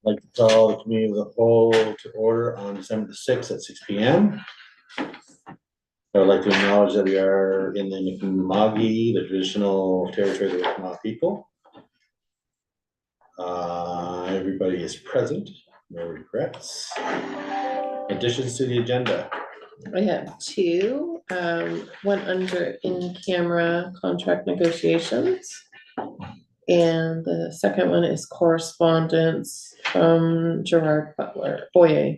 I'd like to call the committee of the whole to order on December the 6th at 6 p.m. I would like to acknowledge that we are in the Mi'kma'ki, the traditional territory of the Mi'kmaq people. Everybody is present, no regrets. Additions to the agenda. I have two, one under in-camera contract negotiations. And the second one is correspondence from Gerard Boyer.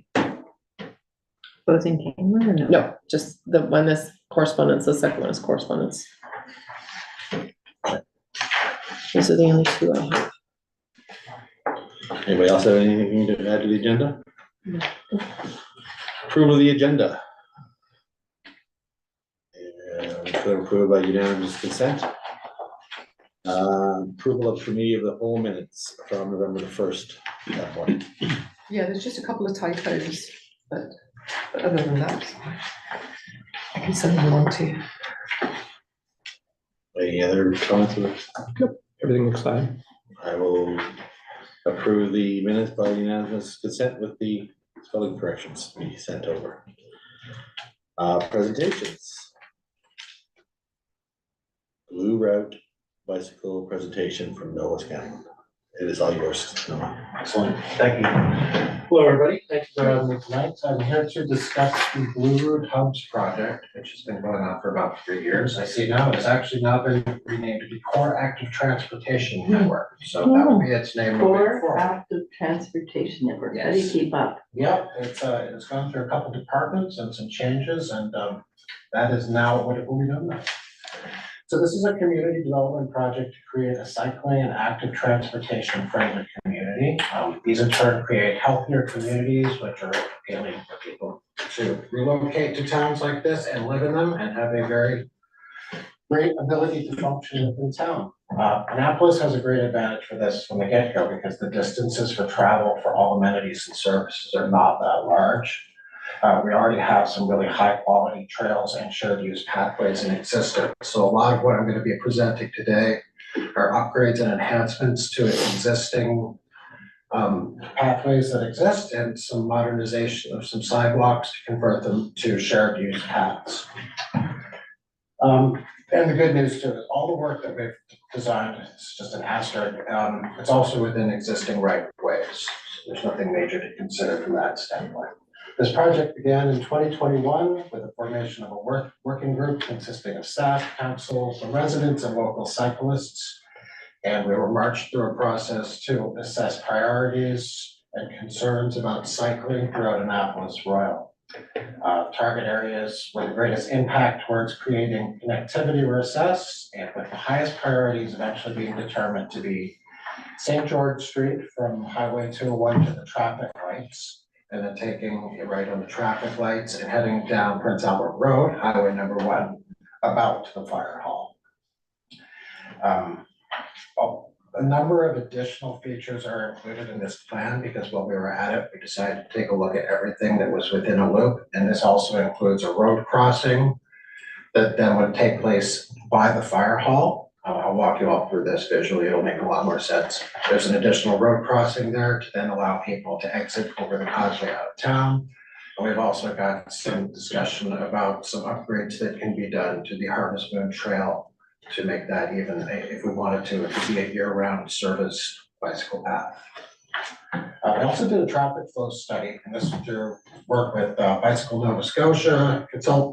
Both in camera or no? No, just the one is correspondence, the second one is correspondence. Those are the only two I have. Anybody else have anything to add to the agenda? No. Approval of the agenda. Approved by unanimous consent. Approval of committee of the whole minutes from November the 1st. That one. Yeah, there's just a couple of typos, but other than that, I can send them along to you. Any other comments? Everything looks fine. I will approve the minutes by unanimous consent with the spelling corrections to be sent over. Presentations. Blue Route bicycle presentation from Noah Scanlon. It is all yours, Noah. Excellent, thank you. Hello, everybody. Thank you for having me tonight. I'm here to discuss the Blue Route Hubs project, which has been going on for about 3 years. I see now it's actually now been renamed to the Core Active Transportation Network. So that will be its name moving Core forward. Active Transportation Network. How do you Yes. keep up? Yep, it's gone through a couple departments and some changes, and that is now what it will be done now. So this is a community development project to create a cycling and active transportation friendly community. These in turn create healthier communities, which are appealing for people to relocate to towns like this and live in them and have a very great ability to function within town. Annapolis has a great advantage for this from the get-go because the distances for travel for all amenities and services are not that large. We already have some really high quality trails and shared use pathways in existence. So a lot of what I'm going to be presenting today are upgrades and enhancements to existing pathways that exist and some modernization of some sidewalks to convert them to shared use paths. And the good news too is all the work that we've designed is just an asterisk. It's also within existing right of ways. So there's nothing major to consider from that standpoint. This project began in 2021 with the formation of a working group consisting of staff, council, some residents, and local cyclists. And we were marched through a process to assess priorities and concerns about cycling throughout Annapolis Royal. Target areas where the greatest impact towards creating connectivity were assessed, and with the highest priorities eventually being determined to be St. George Street from Highway 201 to the traffic lights, and then taking a right on the traffic lights and heading down Prince Albert Road, highway number 1, about to the fire hall. A number of additional features are included in this plan because while we were at it, we decided to take a look at everything that was within a loop. And this also includes a road crossing that then would take place by the fire hall. I'll walk you all through this visually, it'll make a lot more sense. There's an additional road crossing there to then allow people to exit over the causeway out of town. And we've also got some discussion about some upgrades that can be done to the Harvest Moon Trail to make that even, if we wanted to, it could be a year-round service bicycle path. I also did a traffic flow study, and this is through work with Bicycle Nova Scotia,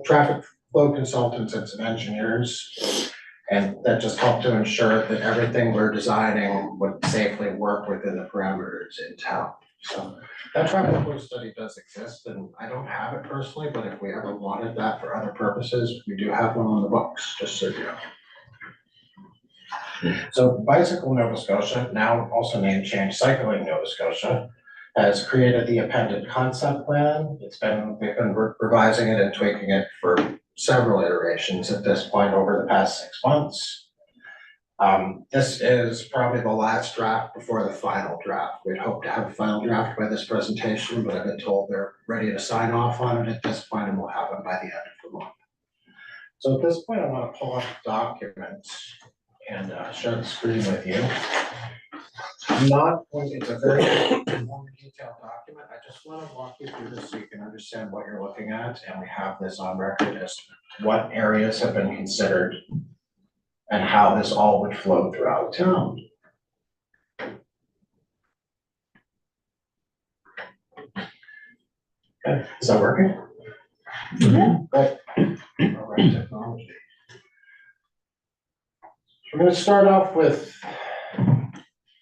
traffic flow consultants and some engineers. And that just helped to ensure that everything we're designing would safely work within the parameters in town. So that traffic flow study does exist, and I don't have it personally, but if we ever wanted that for other purposes, we do have one on the books, just so you know. So Bicycle Nova Scotia, now also named Change Cycling Nova Scotia, has created the appended concept plan. We've been revising it and tweaking it for several iterations at this point over the past 6 months. This is probably the last draft before the final draft. We'd hope to have a final draft by this presentation, but I've been told they're ready to sign off on it at this point and we'll have it by the end of the month. So at this point, I want to pull up the document and share the screen with you. not, it's a very long detailed document. I just want to walk you through this so you can understand what you're looking at, and we have this on record as what areas have been considered and how this all would flow throughout town. Okay, is that working? Yeah. Good. All right, technology. We're gonna start off with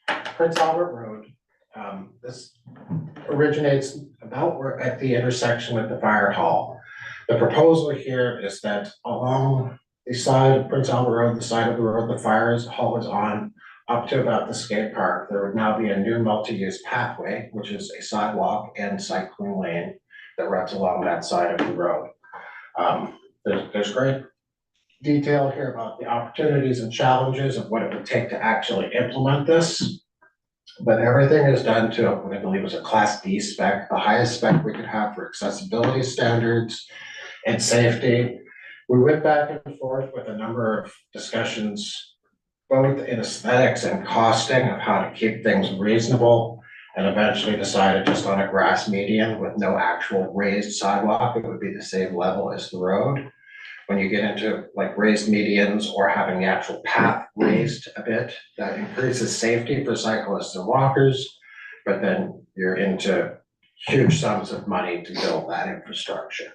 Prince Albert Road. This originates about where at the intersection with the fire hall. The proposal here is that along the side of Prince Albert Road, the side of the road the fire hall is on, up to about the skate park, there would now be a new multi-use pathway, which is a sidewalk and cycling lane that runs along that side of the road. There's great detail here about the opportunities and challenges of what it would take to actually implement this. But everything is done to what I believe is a Class D spec, the highest spec we could have for accessibility standards and safety. We went back and forth with a number of discussions, both in aesthetics and costing of how to keep things reasonable, and eventually decided just on a grass median with no actual raised sidewalk, it would be the same level as the road. When you get into like raised medians or having the actual path raised a bit, that increases safety for cyclists and walkers, but then you're into huge sums of money to build that infrastructure.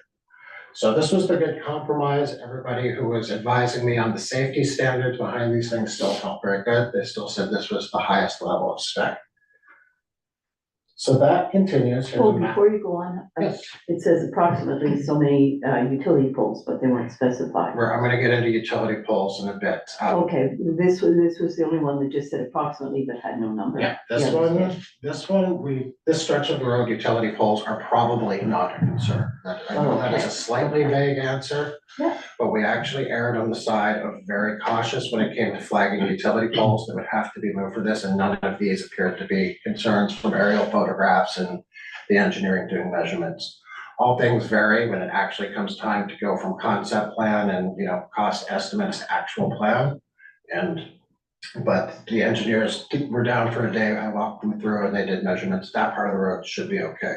So this was the good compromise. Everybody who was advising me on the safety standards behind these things still felt very good. They still said this was the highest level of spec. So that continues. Here's Well, a map. before you go on, Yes. it says approximately so many utility poles, but they weren't specified. I'm gonna get into utility poles in a bit. Okay, this was the only one that just said approximately but had no number. Yeah, this stretch of the road, utility poles are probably not a concern. I know that is a slightly vague answer. Yeah. But we actually erred on the side of very cautious when it came to flagging utility poles that would have to be moved for this, and none of these appeared to be concerns from aerial photographs and the engineering doing measurements. All things vary when it actually comes time to go from concept plan and, cost estimates to actual plan. But the engineers were down for a day. I walked them through and they did measurements. That part of the road should be okay.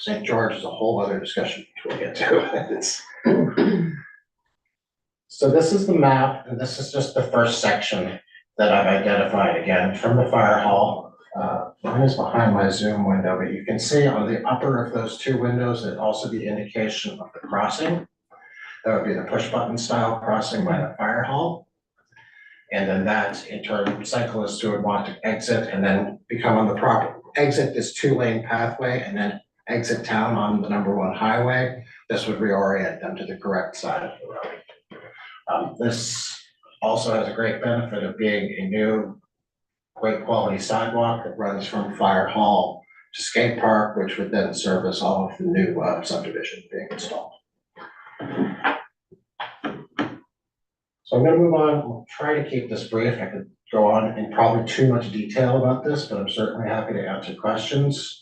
St. George is a whole other discussion we'll get to. So this is the map, and this is just the first section that I've identified again from the fire hall. Mine is behind my Zoom window, but you can see on the upper of those two windows, there'd also be indication of the crossing. That would be the push button style crossing by the fire hall. And then that in turn, cyclists who would want to exit and then become on the proper, exit this 2-lane pathway and then exit town on the #1 highway. This would reorient them to the correct side of the road. This also has a great benefit of being a new, great quality sidewalk that runs from Fire Hall to Skate Park, which would then service all of the new subdivision being installed. So I'm gonna move on. We'll try to keep this brief. I could go on in probably too much detail about this, but I'm certainly happy to answer questions.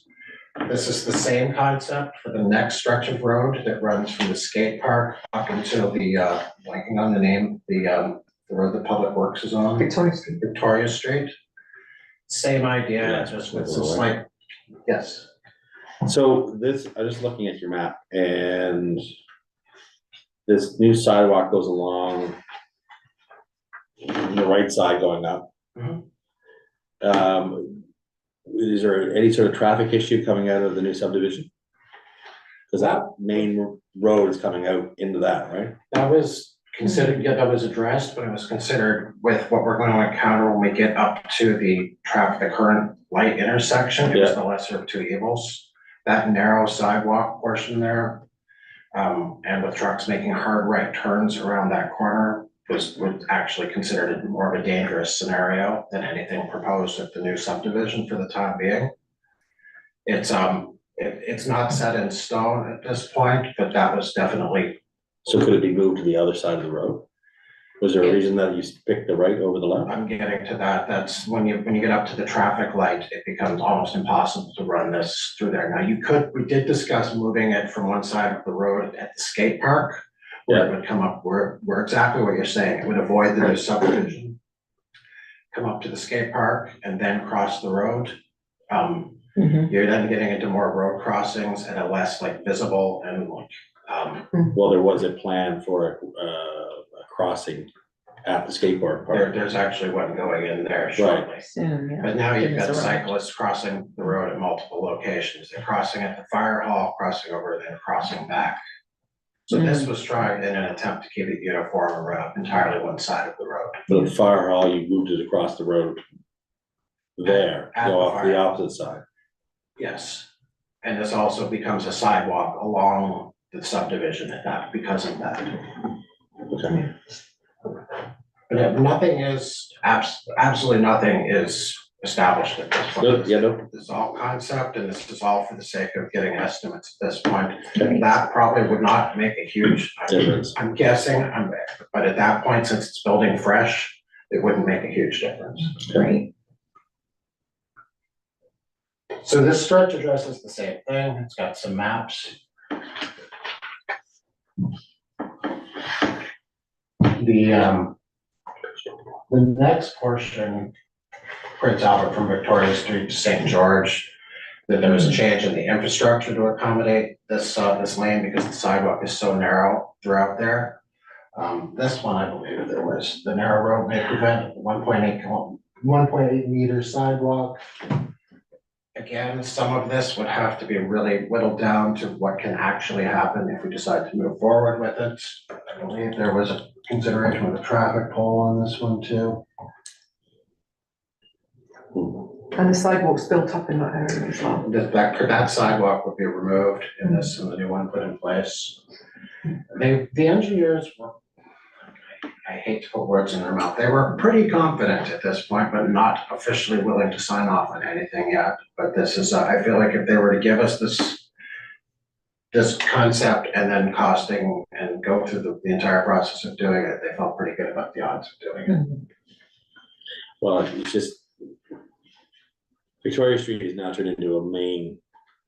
This is the same concept for the next stretch of road that runs from the skate park up until the, blanking on the name, the road that Public Works is on. Victoria Street. Victoria Street. Same idea, Yeah, just with that's some all slight, yes. So this, I'm just looking at your map and this new sidewalk goes along the right side going up. Mhm. Is there any sort of traffic issue coming out of the new subdivision? Cause that main road is coming out into that, right? That was considered, yeah, that was addressed, but it was considered with what we're going to encounter when we get up to the current light intersection. It was the lesser of two evils. That narrow sidewalk portion there, and with trucks making hard right turns around that corner was actually considered more of a dangerous scenario than anything proposed at the new subdivision for the time being. It's not set in stone at this point, but that was definitely. So could it be moved to the other side of the road? Was there a reason that you picked the right over the left? I'm getting to that. That's when you get up to the traffic light, it becomes almost impossible to run this through there. Now we did discuss moving it from one side of the road at the skate park, where it would come up, where exactly what you're saying. It would avoid the subdivision. come up to the skate park and then cross the road. Mhm. You're then getting into more road crossings and a less like visible and like, Well, there was a plan for a crossing at the skateboard park. there's actually one going in there shortly. Soon, yeah. But now you've got Goodness, around. cyclists crossing the road at multiple locations. They're crossing at the fire hall, crossing over, then crossing back. So this was tried in an attempt to keep it uniform around entirely one side of the road. But at Fire Hall, you moved it across the road there, At go the off the fire. opposite side. Yes. And this also becomes a sidewalk along the subdivision at that, because of that. Okay. But nothing is, absolutely nothing is established at this Good, point. yeah, no, This is all concept and this is all for the sake of getting estimates at this point. Great. That probably would not make a huge, difference. I'm guessing, but at that point, since it's building fresh, it wouldn't make a huge difference. Great. So this stretch addresses the same thing. It's got some maps. The next portion, Prince Albert from Victoria Street to St. George, that there was a change in the infrastructure to accommodate this, this lane because the sidewalk is so narrow throughout there. This one, I believe there was, the narrow road may prevent 1.8 meter sidewalk. Again, some of this would have to be really whittled down to what can actually happen if we decide to move forward with it. I believe there was a consideration with a traffic pole on this one too. And the sidewalk's built up in that area as well. That sidewalk would be removed in this and the new one put in place. The engineers were, I hate to put words in their mouth, they were pretty confident at this point, but not officially willing to sign off on anything yet. But this is, I feel like if they were to give us this concept and then costing and go through the entire process of doing it, they felt pretty good about the odds of doing it. Well, it's just, Victoria Street is now turned into a main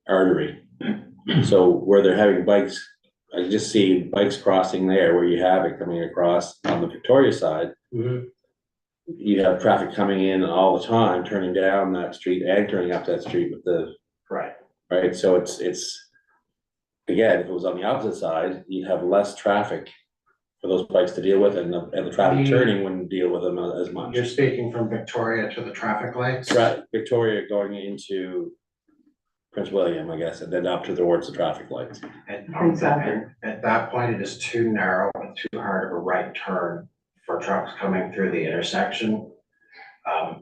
artery. So where they're having bikes, I just see bikes crossing there where you have it coming across on the Victoria side. You have traffic coming in all the time, turning down that street and turning up that street with the, Right. right? So it's, again, if it was on the opposite side, you'd have less traffic for those bikes to deal with, and the traffic turning wouldn't deal with them as much. You're speaking from Victoria to the traffic lights? Right, Victoria going into Prince William, I guess, and then up towards the traffic lights. At that point, it is too narrow and too hard of a right turn for trucks coming through the intersection.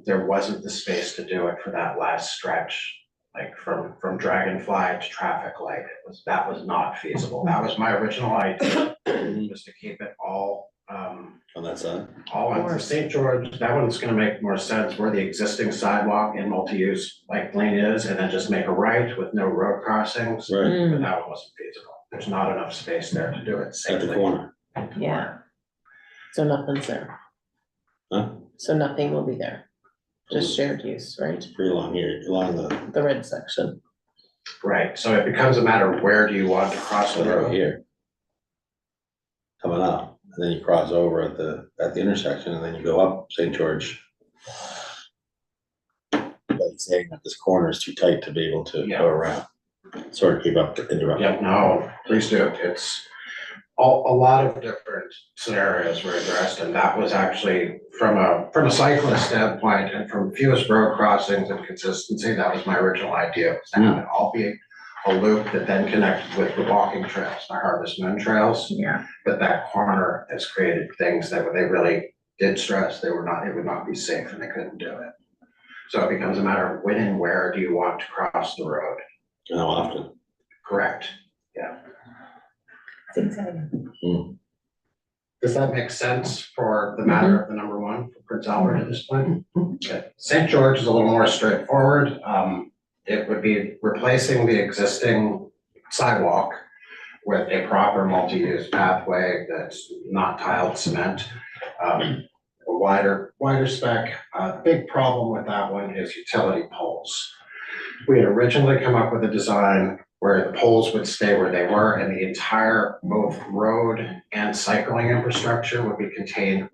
There wasn't the space to do it for that last stretch, like from Dragonfly to traffic light. That was not feasible. That was my original idea, was to keep it all, On that side? all on for St. George. That one's gonna make more sense where the existing sidewalk and multi-use like lane is, and then just make a right with no road crossings. Right, Mm, But that one wasn't feasible. There's not enough space there to do it at the safely. corner, yeah. So nothing's there. huh? So nothing will be there. Just shared use, right? Pretty long here, along The red section. Right, so it becomes a matter of where do you want to cross the right road? here. Coming up, and then you cross over at the intersection, and then you go up St. George. But saying that this corner is too tight to be able to Yeah. go around, sort of keep up, interrupt. Yeah, no, please do. It's a lot of different scenarios were addressed, and that was actually from a cyclist standpoint and from fewest road crossings and consistency, that was my original idea, was to have it all be a loop that then connected with the walking trails, the Harvest Moon trails. Yeah. But that corner has created things that they really did stress, it would not be safe and they couldn't do it. So it becomes a matter of when and where do you want to cross the road? And how often? Correct. It's exciting. Does that make sense for the matter of the number one for Prince Albert at this point? Okay. St. George is a little more straightforward. It would be replacing the existing sidewalk with a proper multi-use pathway that's not tiled cement. A wider spec. Big problem with that one is utility poles. We had originally come up with a design where the poles would stay where they were, and the entire both road and cycling infrastructure would be contained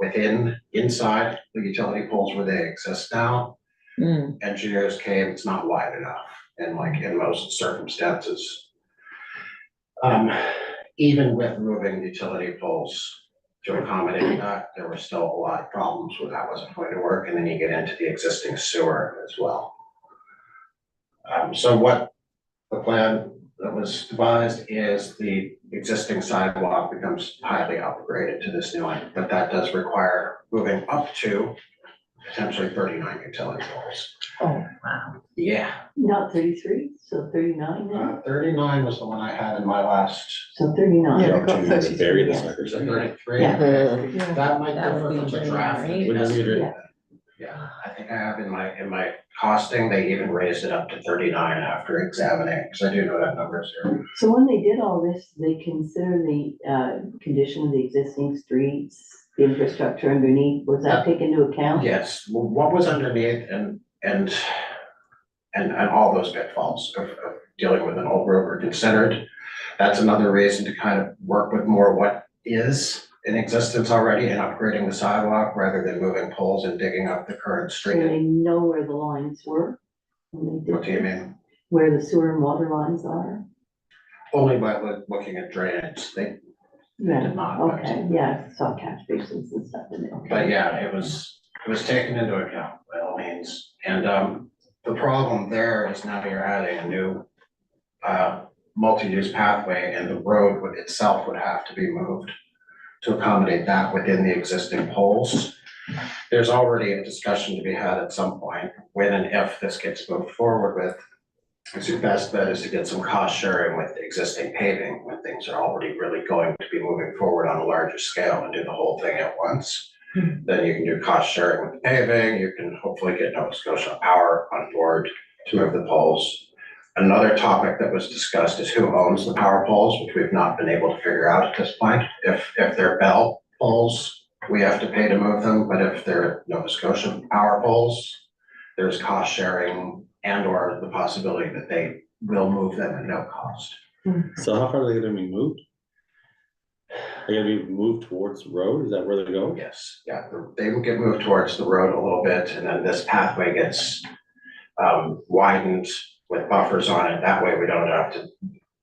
inside the utility poles where they exist now. Engineers came, it's not wide enough, and like in most circumstances. Even with moving utility poles to accommodate that, there were still a lot of problems where that wasn't going to work, and then you get into the existing sewer as well. So what the plan that was devised is the existing sidewalk becomes highly upgraded to this new one, but that does require moving up to potentially 39 utility poles. Oh, wow. Yeah, Not 33, so 39 then, 39 was the one I had in my last, so 39. Yeah, Up we've got to 33, bury the yeah. suckers. 33. Yeah. Yeah. That might That differ would be from the dream, draft. right? Wouldn't that be dream? Yeah. Yeah, I think I have in my costing, they even raised it up to 39 after examining, because I do know that number's here. So when they did all this, they consider the condition of the existing streets, the infrastructure underneath, was that taken into account? Yes, well, what was underneath and all those pitfalls of dealing with an old road were considered. That's another reason to kind of work with more what is in existence already and upgrading the sidewalk rather than moving poles and digging up the current So street. they know where the lines were? When they What do you did, mean? where the sewer and water lines are? Only by looking at drainage, they Yeah, did not, but- okay, yeah, saw catch basins and stuff in it, okay. But yeah, it was taken into account by all means. And the problem there is now you're adding a new multi-use pathway, and the road itself would have to be moved to accommodate that within the existing poles. There's already a discussion to be had at some point when and if this gets moved forward with. It's your best bet is to get some cost sharing with the existing paving when things are already really going to be moving forward on a larger scale and do the whole thing at once. Then you can do cost sharing with the paving, you can hopefully get Nova Scotia Power on board to move the poles. Another topic that was discussed is who owns the power poles, which we've not been able to figure out at this point. If they're Bell poles, we have to pay to move them, but if they're Nova Scotia Power poles, there's cost sharing and or the possibility that they will move them at no cost. So how far are they gonna be moved? They're gonna be moved towards the road, is that where they go? Yes, yeah, they will get moved towards the road a little bit, and then this pathway gets widened with buffers on it. That way we don't have to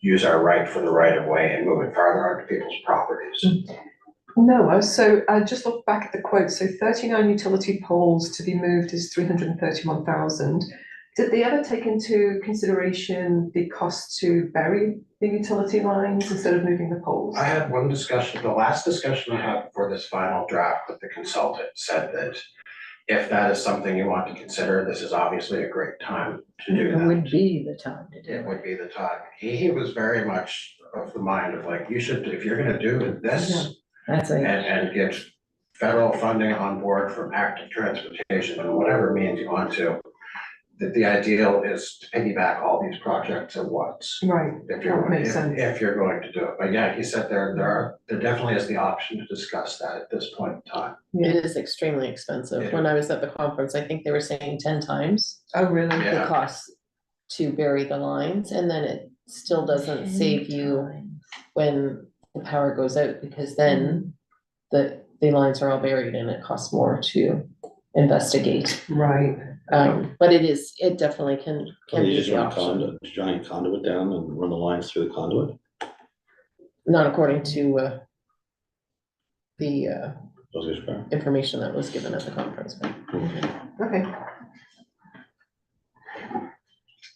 use our right for the right of way and move it farther onto people's properties. No, so I just looked back at the quote, so 39 utility poles to be moved is 331,000. Did they ever take into consideration the cost to bury the utility lines instead of moving the poles? I had one discussion, the last discussion I had before this final draft with the consultant said that if that is something you want to consider, this is obviously a great time to do It that. would be the time to do It it. would be the time. He was very much of the mind of like, you should, if you're gonna do this That's a, and get federal funding on board from active transportation and whatever means you want to, that the ideal is to piggyback all these projects at once. Right, If you're, That makes if, sense. if you're going to do it. But yeah, he said there definitely is the option to discuss that at this point in time. It is extremely expensive. When I was at the conference, I think they were saying 10 times oh, really? Yeah. the cost to bury the lines, and then it still doesn't save you when the power goes out, because then the lines are all buried and it costs more to investigate. Right, But it definitely can Can you be just the run a option, conduit, giant conduit down and run the lines through the conduit? not according to the Those guys are- information that was given at the conference. but- okay.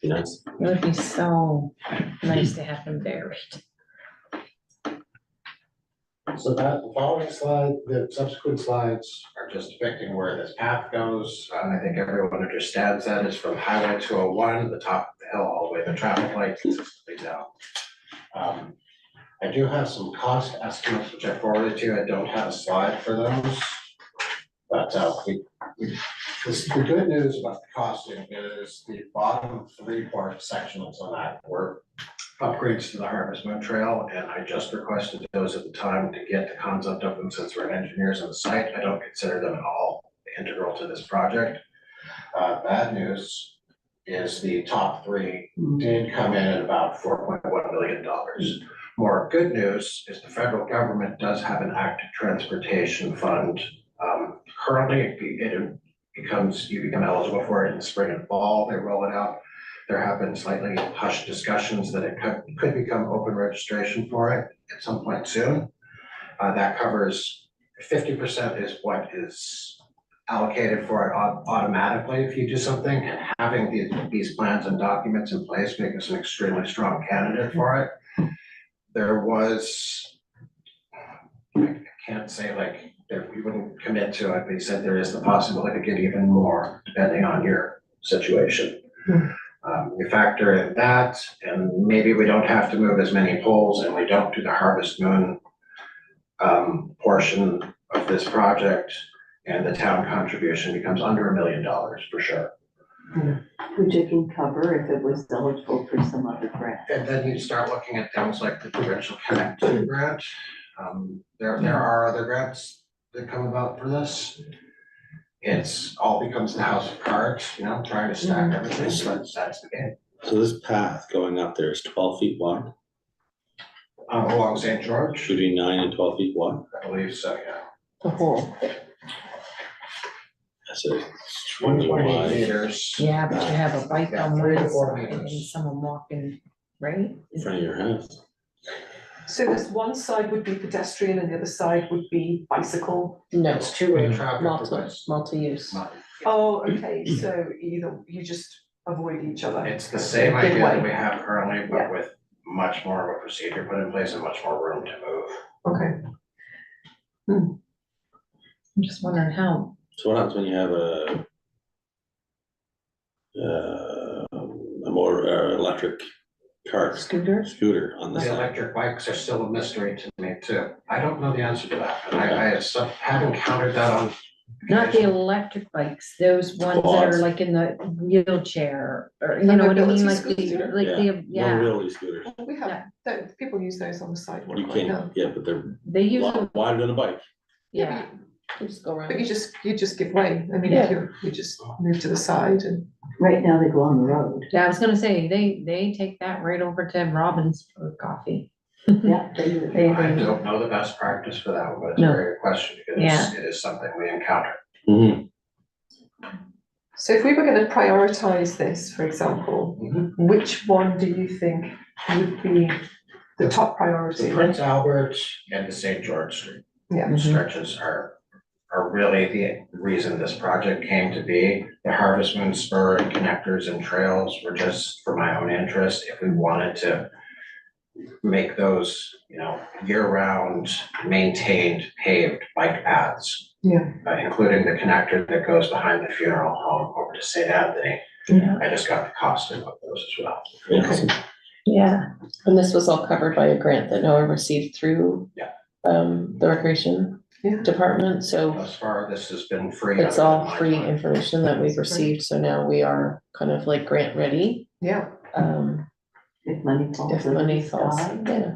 Be nice. it would be so nice to have them buried. So that, the following slide, the subsequent slides are just depicting where this path goes. I think everyone understands that it's from Highway 201, the top of the hill, all the way to the traffic light consistently down. I do have some cost estimates, which I forwarded to you. I don't have a slide for those. But the good news about the costing is the bottom three-part section that's on that were upgrades to the Harvest Moon Trail, and I just requested those at the time to get the concept of them since we're engineers on the site. I don't consider them at all integral to this project. Bad news is the top three did come in at about $4.1 million. More good news is the federal government does have an active transportation fund. Currently, you become eligible for it in the spring and fall, they roll it out. There have been slightly hushed discussions that it could become open registration for it at some point soon. That covers 50% is what is allocated for it automatically if you do something, and having these plans and documents in place make us an extremely strong candidate for it. There was, I can't say like that we wouldn't commit to it, but he said there is the possibility to get even more depending on your situation. You factor in that, and maybe we don't have to move as many poles, and we don't do the Harvest Moon portion of this project, and the town contribution becomes under $1 million for sure. Which it can cover if it was eligible for some other grant. And then you start looking at things like the Provincial Connect grant. There are other grants that come about for this. It's all becomes the house of cards, you know, trying to stack everything, so that's the game. So this path going up there is 12 feet wide, Along St. George, between 9 and 12 feet wide. I believe so, yeah. The whole, That's a 120 wide. meters. Yeah, but you have a bike Yeah, on 3 to one 4 side and meters. someone walking, right? In front of your house. So this one side would be pedestrian and the other side would be bicycle. no, It's two-way traffic device. multi-use. Oh, okay, so either you just avoid each other. It's the same Give idea that way. we have currently, Yeah. but with much more of a procedure put in place and much more room to move. Okay, I'm just wondering how, So what happens when you have a more electric cart, scooter on the The side? electric bikes are still a mystery to me too. I don't know the answer to that, and I have encountered that on. not the occasion. electric bikes, those ones that are Quads. like in the wheelchair, or you The know what I mobility mean, like scooter? like the, yeah, Mobility scooters. we have, people use those on the sidewalk You right now. can't, yeah, but they're they use them, wider than a bike. yeah. You just go But around. you just give way, I mean, if you just move to the side and. Right now they go on the road. Yeah, I was gonna say, they take that right over to Robin's for coffee. Yeah, they do. I don't know the best practice for that, but it's a No. very good question, because it is something we encounter. Mhm. So if we were gonna prioritize this, for example, which one do you think would be the top The priority? Prince Albert and the St. George Street Yeah, Mhm. stretches are really the reason this project came to be. The Harvest Moon Spur and connectors and trails were just for my own interest. If we wanted to make those, you know, year-round maintained paved bike paths, yeah, including the connector that goes behind the funeral home over to St. Anthony. Yeah. I just got the costing of those as well. Yeah. Yeah, And this was all covered by a grant that Noah received through Yeah. the recreation Yeah. department, so Thus far, this has been free. it's other all than my free time. information that we've received, so now we are kind of like grant ready. yeah. If money falls. If out of money the falls, sky, yeah,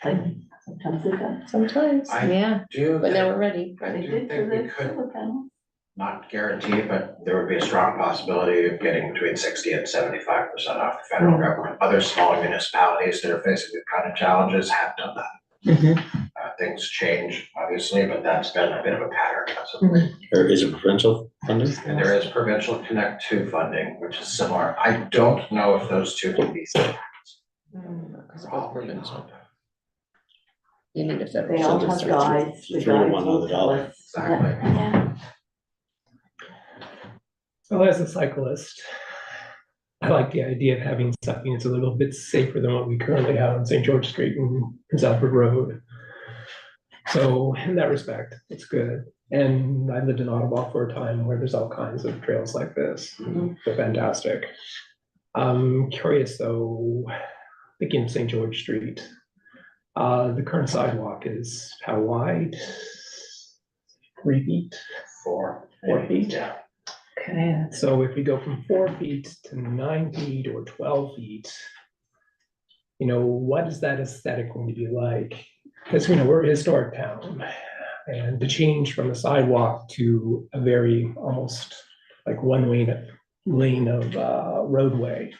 like sometimes it does. sometimes, I yeah, do, but now think- we're ready. I They do did for think we the could solar panels. not guarantee, but there would be a strong possibility of getting between 60 and 75% off the federal government. Other smaller municipalities that are facing the kind of challenges have done that. Mhm. Things change, obviously, but that's been a bit of a pattern as of late. Or is it provincial funding? And there is Provincial Connect 2 funding, which is similar. I don't know if those two can be. Because of both provincial. You need a federal. They all So have there's guides, the 3 to guides 1 will on the tell dollar. us. Exactly. Yeah. So as a cyclist, I like the idea of having something that's a little bit safer than what we currently have on St. George Street and Prince Albert Road. So in that respect, it's good. And I lived in Ottawa for a time where there's all kinds of trails like this. They're fantastic. I'm curious though, thinking of St. George Street, the current sidewalk is how wide? 3 feet? 4 feet? Yeah. okay, So if we go from 4 feet to 9 feet or 12 feet, you know, what is that aesthetic going to be like? Because, you know, we're a historic town, and to change from a sidewalk to a very almost like one-way lane of roadway.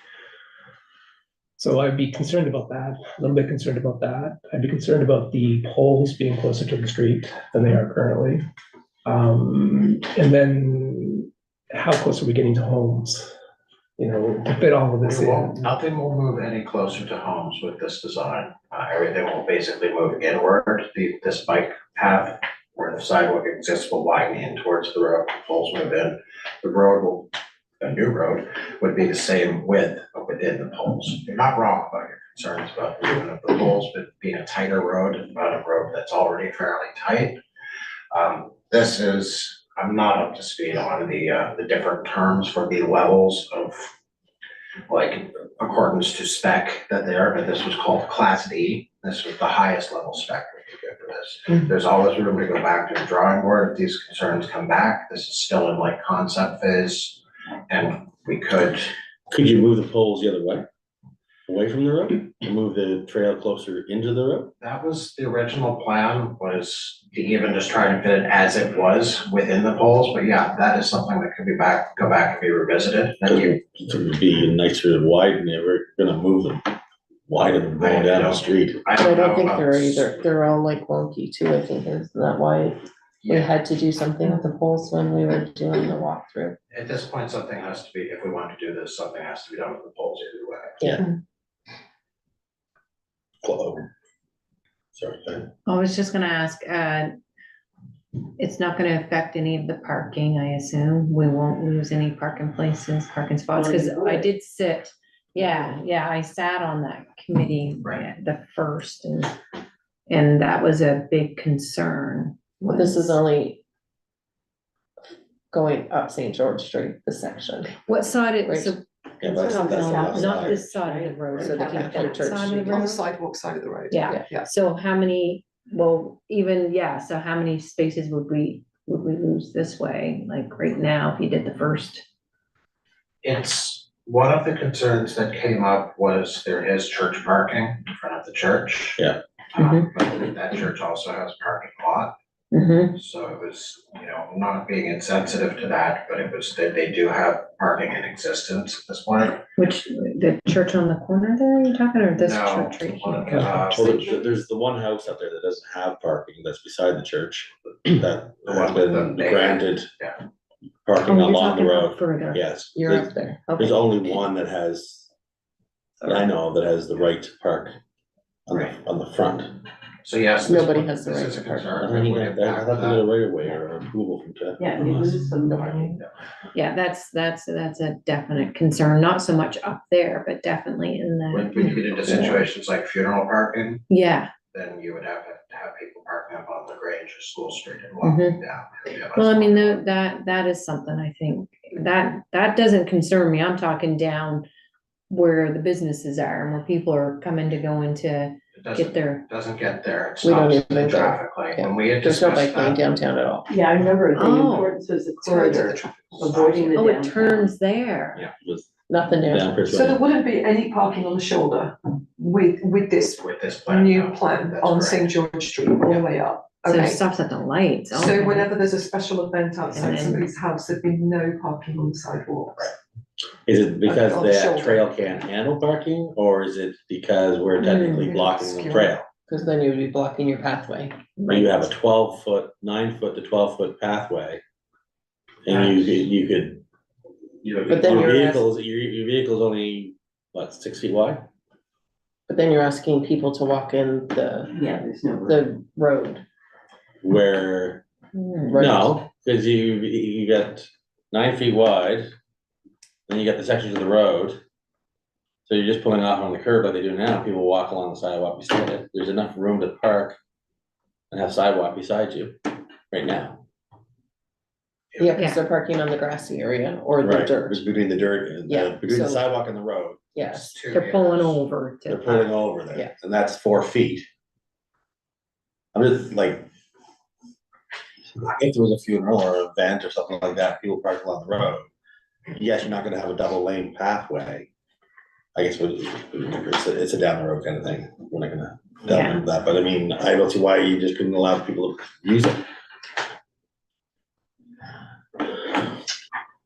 So I'd be concerned about that, a little bit concerned about that. I'd be concerned about the poles being closer to the street than they are currently. And then how close are we getting to homes? You know, to fit all of this in. Nothing will move any closer to homes with this design. Everything will basically move inward. This bike path where the sidewalk exists will widen in towards the road, poles move in. The road will, a new road, would be the same width but within the poles. You're not wrong about your concerns about the movement of the poles, but being a tighter road, about a road that's already fairly tight. This is, I'm not up to speed on the different terms for the levels of, like, accordance to spec that they are, but this was called Class D. This was the highest level spec we could get for this. There's always room to go back to the drawing board if these concerns come back. This is still in like concept phase, and we could. Could you move the poles the other way? Away from the road, and move the trail closer into the road? That was the original plan, was to even just try to fit it as it was within the poles, but yeah, that is something that could be go back and be revisited. And you, It would be nicer to widen, if we're gonna move them, widen them going down the street. I don't know don't think about- they're either, they're all like wonky too, I think, isn't that why we Yeah, had to do something with the poles when we were doing the walkthrough? at this point, something has to be, if we want to do this, something has to be done with the poles either way. Yeah. Oh. Sorry, go ahead. I was just gonna ask, it's not gonna affect any of the parking, I assume? We won't lose any parking places, parking spots, cause I did sit, yeah, I sat on that committee, Right. the first, and that was a big concern. Well, this is only going up St. George Street, this section. What side it, Right. so, Yeah, that's no, the not side. this side of the road, so they can Yeah. that side of the On the road? sidewalk side of the road. Yeah. Yeah. So how many, well, even, yeah, so how many spaces would we lose this way, like right now, if you did the first? It's, one of the concerns that came up was there is church parking in front of the church. Yeah. But that church also has a parking lot, Mm-hmm. so it was, not being insensitive to that, but it was that they do have parking in existence at this point. Which, the church on the corner there, you're talking, or this No, church right one of here? the, Well, there's the one house out there that doesn't have parking, that's beside the church, that The has one with been the- granted Yeah. Oh, parking you're along the talking road, up further. yes. You're There's- up there. There's Okay. only one that has, I know, that has the right to park on the front. So yes. this Nobody one- has the this right is a to park. concern, I it mean, would I impact thought they that. did a right away or approval from TIF. Yeah, you lose some parking. Yeah, that's a definite concern, not so much up there, but definitely in When the, you get into situations like funeral parking, yeah. then you would have to have people parking up on LaGrange or School Street and Mhm. walking down. Yeah, Well, I mean, that's- that is something I think, that doesn't concern me, I'm talking down where the businesses are and where people are coming to go into, It get doesn't, their, doesn't get there, it We don't stops even the go. traffic light, Yeah. when we had There's no discussed bike lane that. downtown at all. Yeah, I remember the Oh. importance was the Turns at the corridor, traffic. avoiding the oh, it downtown. turns there. Yeah, was Nothing there. down Chris So there Road. wouldn't be any parking on the shoulder with this With this plan. new no, plan that's on correct. St. George Street all the way up? So it Okay, stops at the lights. so okay. whenever there's a special event And outside then- somebody's house, there'd be no parking on the sidewalks. Is it because on the that shoulder. trail can't handle parking, or is it because we're technically Mm. blocking the Obscure. trail? Cause then you'd be blocking your pathway. You have a 12-foot, 9-foot to 12-foot pathway. And you could, But then your you're vehicle's, your vehicle's only, what, 6 feet wide? But then you're asking people to walk in Yeah, there's no. the road. Where, Right. no, cause you got 9 feet wide, then you got the sections of the road. So you're just pulling off on the curb like they do now, people walk along the sidewalk beside it, there's enough room to park and have sidewalk beside you right now. Yeah, Yeah. because they're parking on the grassy area or the Right, dirt. between the dirt and, Yeah, between the so- sidewalk and the road, Yes. Two They're pulling vehicles. over they're to, pulling over there, Yeah. and that's 4 feet. I'm just like. If there was a funeral or an event or something like that, people park along the road, yes, you're not gonna have a double lane pathway. I guess it's a down the road kind of thing, we're not gonna delve into that, but I mean, I don't see why you just couldn't allow people to use it.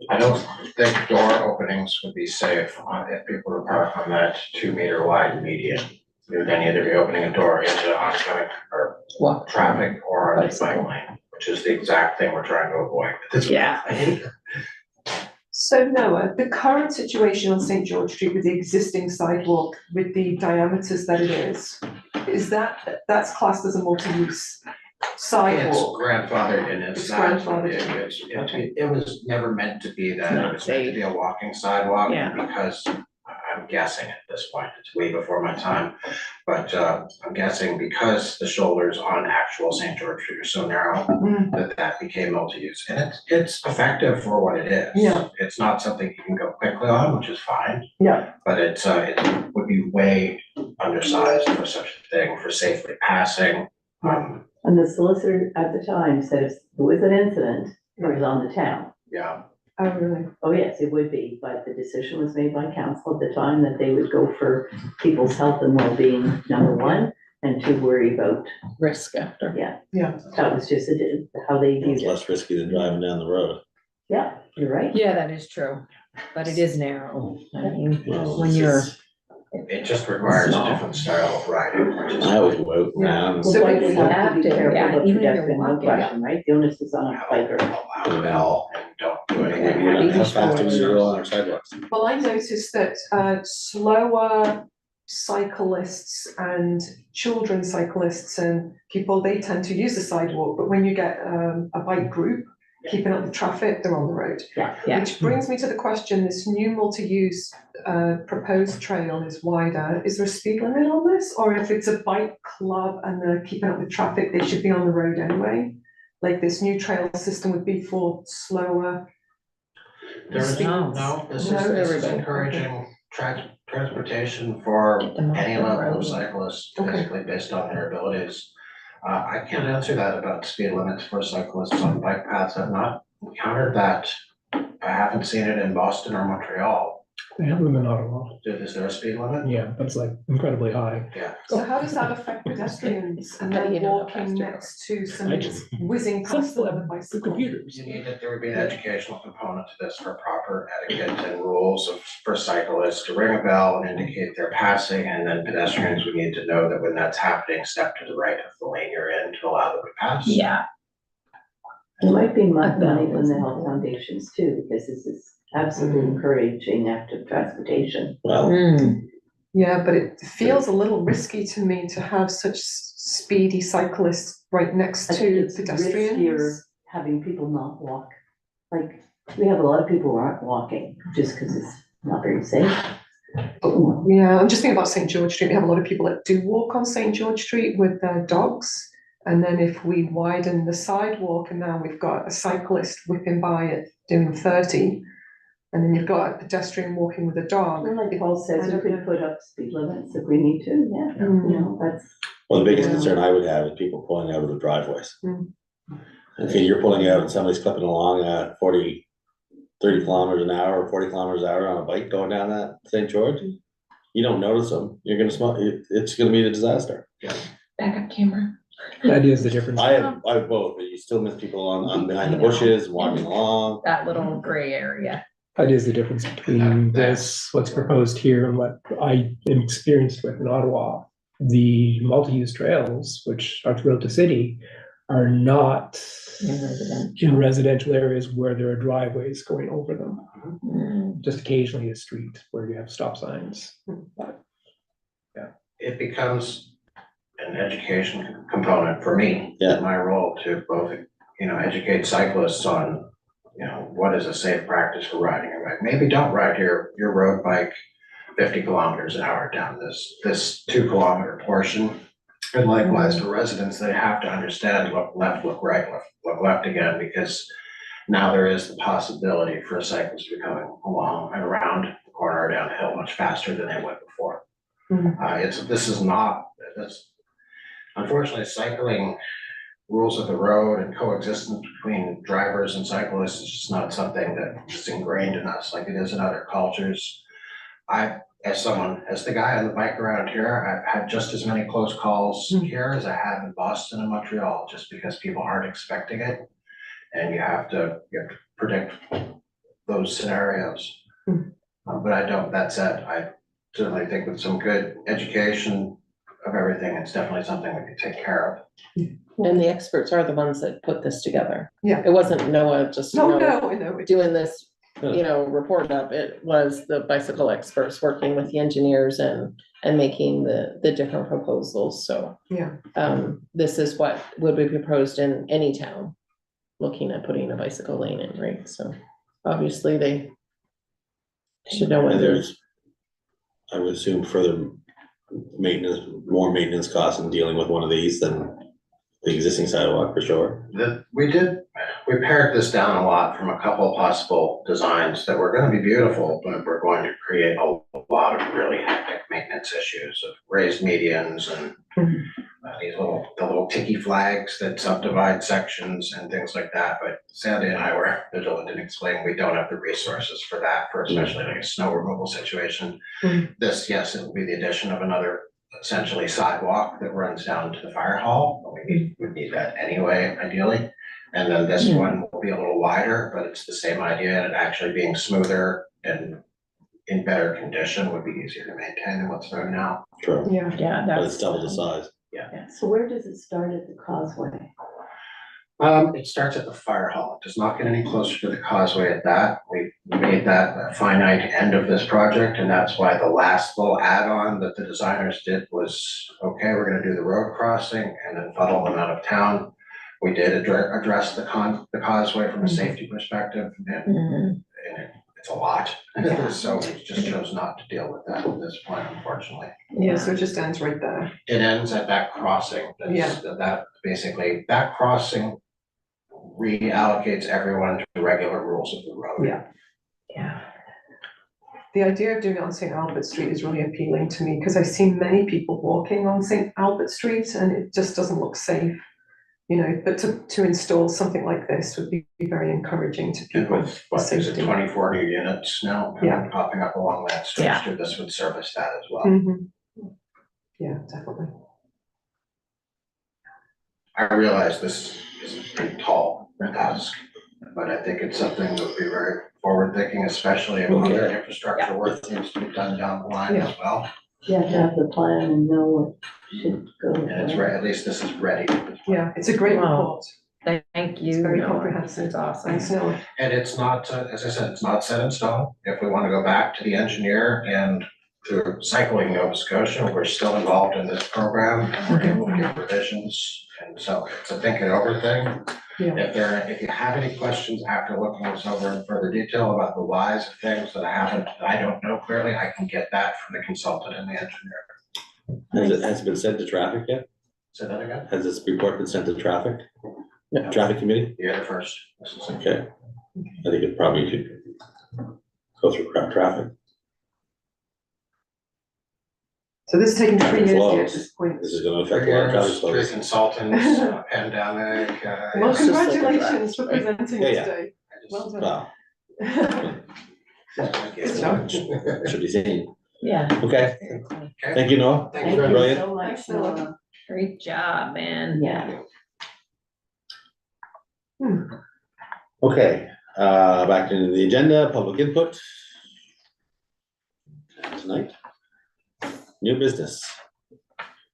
I don't think door openings would be safe if people were parked on that 2 meter wide median. They would then either be opening a door into oncoming or Walk. traffic or on the bike Bicycle. lane, which is the exact thing we're trying to avoid. Yeah. So Noah, the current situation on St. George Street with the existing sidewalk, with the diameters that it is that's classed as a multi-use It's sidewalk? grandfathered and it's It's not, grandfathered in. Okay. it was never meant to be that, Not it was meant to safe. be a walking sidewalk. Yeah. Because I'm guessing at this point, it's way before my time, but I'm guessing because the shoulders on actual St. George Street are so narrow, Mm, that became multi-use, and it's effective for what it is. Yeah. It's not something you can go quickly on, which is fine. Yeah. But it would be way undersized for such a thing, for safely passing. And the solicitor at the time said if there was an incident, it was on the town. Yeah, oh, really? Oh, yes, it would be, but the decision was made by council at the time that they would go for people's health and well-being, number one, and to worry about, Risk after. that was just how they viewed It's it. less risky than driving down the road. Yeah, you're right. Yeah, that is true, but it is narrow. I mean, Well, when it's you're, just- it just requires a different style of riding, which is. I always go out around. Well, So bike, we you have have to be to, careful yeah, about even if you're pedestrian, no walking. question, right? The onus is on a biker. Allow bell and don't do anything. We're not- How Baby fast do we strollers. go on our sidewalks? Well, I noticed that slower cyclists and children cyclists and people, they tend to use the sidewalk, but when you get a bike group keeping up the traffic, they're on the road. Yeah. Which brings me to the question, this new multi-use proposed trail is wider. Is there a speed limit on this? Or if it's a bike club and they're keeping up with traffic, they should be on the road anyway? Like this new trail system would be for slower. There's no, this No, is everybody. encouraging transportation for them off any the level of road. cyclists, Okay. basically based on their abilities. I can't answer that about speed limits for cyclists on bike paths. I've not encountered that. I haven't seen it in Boston or Montreal. They have them in Ottawa. Is there a speed limit? Yeah, that's like incredibly high. Yeah. So how does that affect pedestrians and How do then you know how walking fast you're next to I somebody just- whizzing past Simple, another the bicycle? computers. You need that there would be an educational component to this for proper etiquette and rules for cyclists to ring a bell and indicate they're passing, and then pedestrians would need to know that when that's happening, step to the right of the lane you're in to allow them to pass. yeah, There might be money That from was the health important. foundations too, because this is absolutely encouraging active transportation. Well, Yeah, but it feels a little risky to me to have such speedy cyclists right next I think to it's riskier pedestrians. having people not walk. Like, we have a lot of people who aren't walking just because it's not very safe. Yeah, I'm just thinking about St. George Street. We have a lot of people that do walk on St. George Street with their dogs. And then if we widen the sidewalk and now we've got a cyclist whipping by at doing 30, and then you've got a pedestrian walking with a dog. Well, like Paul says, I we don't could know. put up speed limits if we need to, yeah, Mm. you know, that's. well, the biggest Yeah. concern I would have is people pulling out of the driveways. Mm. Okay, you're pulling out and somebody's clipping along at 30 kilometers an hour or 40 kilometers an hour on a bike going down that St. George. You don't notice them, you're gonna smell, it's gonna be a disaster. Backup camera. That is the difference. I have both, but you still miss people on behind the bushes, walking along. that little gray area. That is the difference between this, what's proposed here and what I am experienced with in Ottawa. The multi-use trails, which are throughout the city, are not in residential areas where there are driveways going over them. Just occasionally a street where you have stop signs. It becomes an education component for me. Yeah. My role to both, educate cyclists on, what is a safe practice for riding a bike. Maybe don't ride your road bike 50 kilometers an hour down this 2 kilometer portion. And likewise for residents, they have to understand look left, look right, look left again, because now there is the possibility for a cyclist to be coming along and around the corner or down the hill much faster than they would before. Unfortunately, cycling rules of the road and coexistence between drivers and cyclists is just not something that is ingrained in us like it is in other cultures. As the guy on the bike around here, I've had just as many close calls here as I have in Boston and Montreal, just because people aren't expecting it. And you have to predict those scenarios. Hmm. But I don't, that said, I certainly think with some good education of everything, it's definitely something we could take care of. And the experts are the ones that put this together. Yeah. It wasn't Noah just, No, no, doing this, report up. It was the bicycle experts working with the engineers and making the different proposals, so. yeah, This is what would be proposed in any town, looking at putting a bicycle lane in, right? So obviously they should know what And they're. there's, I would assume further more maintenance costs in dealing with one of these than the existing sidewalk for sure. We pared this down a lot from a couple of possible designs that were gonna be beautiful, but we're going to create a lot of really hectic maintenance issues of raised medians and the little ticky flags that subdivide sections and things like that. But Sandy and I were vigilant in explaining we don't have the resources for that, for especially like a snow removal situation. Mhm. This, yes, it will be the addition of another essentially sidewalk that runs down to the fire hall. We would need that anyway, ideally. And then this one will be a little wider, but it's the same idea, and actually being smoother and in better condition would be easier to maintain than what's there now. True, yeah. Yeah, but that's. it's double the size. So where does it start at the causeway? It starts at the fire hall. It does not get any closer to the causeway at that. We made that a finite end of this project, and that's why the last little add-on that the designers did was, okay, we're gonna do the road crossing and then funnel them out of town. We did address the causeway from a safety perspective, and it's a lot. So we just chose not to deal with that at this point, unfortunately. Yeah, so it just ends right there. It ends at that crossing. That basically, that crossing reallocates everyone to the regular rules of the road. Yeah. Yeah. The idea of doing it on St. Albert Street is really appealing to me because I've seen many people walking on St. Albert Street and it just doesn't look safe. But to install something like this would be very encouraging to And people. with, what, there's a 24 new units now Yeah. popping up along that stretch, Yeah. so this would service that as well. Mhm. Yeah, definitely. I realize this is a pretty tall task, but I think it's something that would be very forward-thinking, especially if other infrastructure work needs to be done down the line as well. You have to have the plan and know what should go. And it's where. right, at least this is ready. Yeah, it's a great Wow. report. Thank you. It's very Noah. comprehensive. It's awesome. Thanks, Noah. And it's not, as I said, it's not set in stone. If we want to go back to the engineer and through Cycling Nova Scotia, we're still involved in this program and we're able to give revisions. And so it's a think it over thing. Yeah. If you have any questions after looking this over in further detail about the whys of things that I don't know clearly, I can get that from the consultant and the engineer. Has it been sent to traffic yet? Say that again? Has this report been sent to traffic? Traffic committee? You're the first. This is Okay. I think it probably should go through traffic. So this is taking 3 years here at Flows. this point. This is gonna affect a lot of traffic Three flows. consultants, pandemic. Well, Let's just look at that, congratulations for right? presenting Yeah, it yeah. today. Well done. Wow, Good job. should be seen. Yeah. Okay, thank you, Noah. Thank Thank you you very much. so much, Thanks, Noah. Noah. Great job, man. Yeah. Okay, back into the agenda, public input. Tonight. New business.